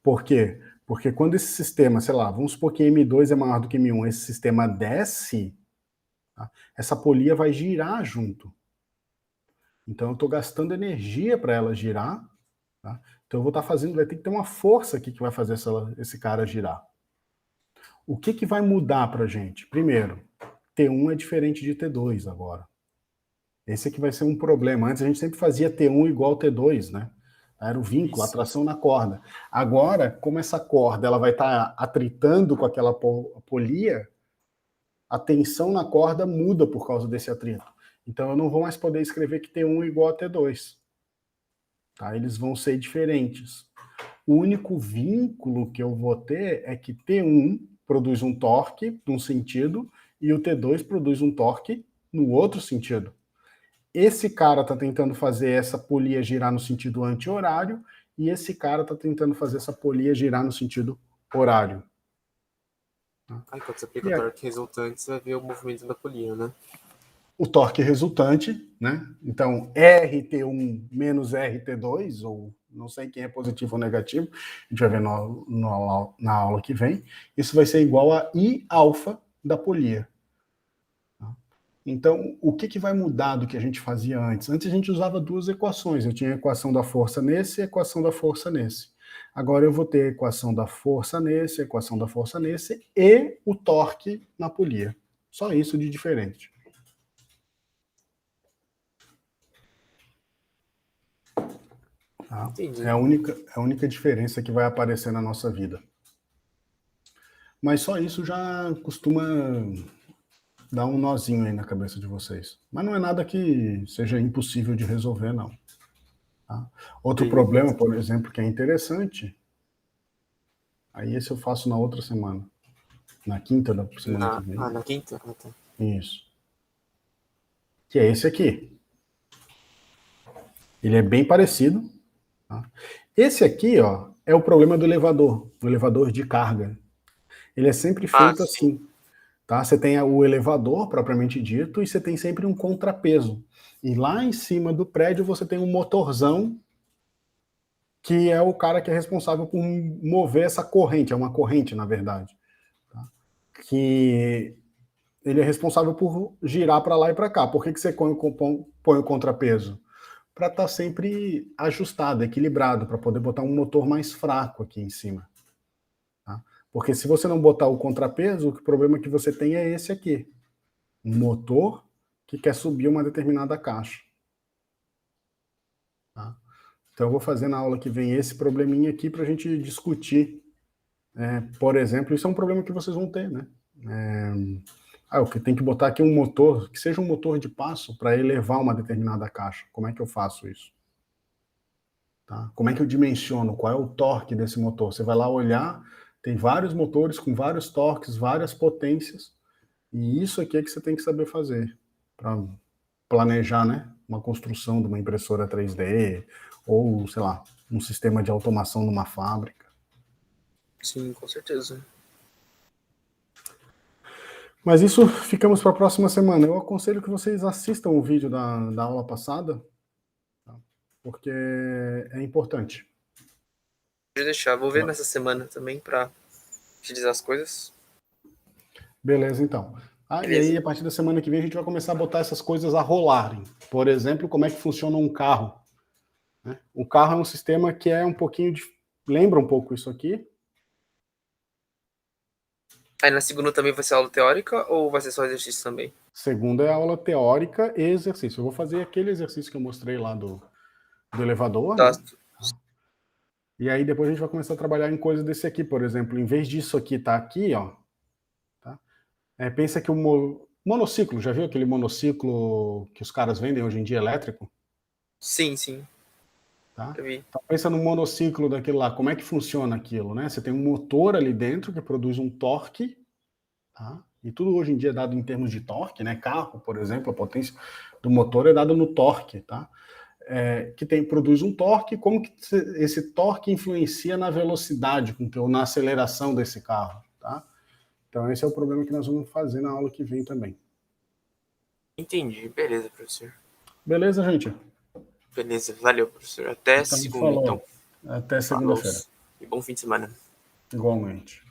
Por quê? Porque quando esse sistema, sei lá, vamos supor que M2 é maior do que M1, esse sistema desce, tá? Essa polia vai girar junto. Então eu estou gastando energia para ela girar, tá? Então eu vou estar fazendo, vai ter que ter uma força aqui que vai fazer esse cara girar. O que vai mudar para a gente? Primeiro, T1 é diferente de T2 agora. Esse aqui vai ser um problema. Antes a gente sempre fazia T1 igual T2, né? Era o vínculo, a atração na corda. Agora, como essa corda ela vai estar atritando com aquela polia, a tensão na corda muda por causa desse atrito. Então eu não vou mais poder escrever que T1 é igual a T2. Tá? Eles vão ser diferentes. O único vínculo que eu vou ter é que T1 produz um torque num sentido e o T2 produz um torque no outro sentido. Esse cara está tentando fazer essa polia girar no sentido anti-horário e esse cara está tentando fazer essa polia girar no sentido horário. Aí quando você aplica o torque resultante, você vai ver o movimento da polia, né? O torque resultante, né? Então, RT1 menos RT2, ou não sei quem é positivo ou negativo, a gente vai ver na aula que vem, isso vai ser igual a I alfa da polia. Então, o que vai mudar do que a gente fazia antes? Antes a gente usava duas equações, eu tinha a equação da força nesse e a equação da força nesse. Agora eu vou ter a equação da força nesse, a equação da força nesse e o torque na polia. Só isso de diferente. Tá? É a única diferença que vai aparecer na nossa vida. Mas só isso já costuma dar um nozinho aí na cabeça de vocês. Mas não é nada que seja impossível de resolver, não. Tá? Outro problema, por exemplo, que é interessante, aí esse eu faço na outra semana. Na quinta da semana que vem. Na quinta? Ah, tá. Isso. Que é esse aqui. Ele é bem parecido. Tá? Esse aqui, ó, é o problema do elevador de carga. Ele é sempre feito assim. Tá? Você tem o elevador, propriamente dito, e você tem sempre um contrapeso. E lá em cima do prédio você tem um motorzão que é o cara que é responsável por mover essa corrente, é uma corrente, na verdade, tá? Que ele é responsável por girar para lá e para cá. Por que você põe o contrapeso? Para estar sempre ajustado, equilibrado, para poder botar um motor mais fraco aqui em cima. Tá? Porque se você não botar o contrapeso, o problema que você tem é esse aqui. Um motor que quer subir uma determinada caixa. Tá? Então eu vou fazer na aula que vem esse probleminha aqui para a gente discutir. Por exemplo, isso é um problema que vocês vão ter, né? Eu tenho que botar aqui um motor, que seja um motor de passo para elevar uma determinada caixa. Como é que eu faço isso? Tá? Como é que eu dimensiono? Qual é o torque desse motor? Você vai lá olhar, tem vários motores com vários torques, várias potências, e isso aqui é que você tem que saber fazer para planejar, né, uma construção de uma impressora 3D, ou, sei lá, um sistema de automação numa fábrica. Sim, com certeza. Mas isso ficamos para a próxima semana. Eu aconselho que vocês assistam o vídeo da aula passada, tá? Porque é importante. Pode deixar, vou ver nessa semana também para utilizar as coisas. Beleza, então. E aí, a partir da semana que vem, a gente vai começar a botar essas coisas a rolarem. Por exemplo, como é que funciona um carro. Né? O carro é um sistema que é um pouquinho lembra um pouco isso aqui. Aí na segunda também vai ser aula teórica ou vai ser só exercício também? Segunda é aula teórica e exercício. Eu vou fazer aquele exercício que eu mostrei lá do elevador, Tá. né? E aí depois a gente vai começar a trabalhar em coisas desse aqui, por exemplo, em vez disso aqui tá aqui, ó. Tá? Pensa que o monociclo, já viu aquele monociclo que os caras vendem hoje em dia elétrico? Sim, sim. Tá? Eu vi. Então pensa no monociclo daquele lá, como é que funciona aquilo, né? Você tem um motor ali dentro que produz um torque, tá? E tudo hoje em dia é dado em termos de torque, né? Carro, por exemplo, a potência do motor é dada no torque, tá? Produz um torque, como que esse torque influencia na velocidade, ou na aceleração desse carro, tá? Então esse é o problema que nós vamos fazer na aula que vem também. Entendi, beleza, professor. Beleza, gente? Beleza, valeu, professor. Até segunda, então. Até segunda-feira. E bom fim de semana. Igualmente.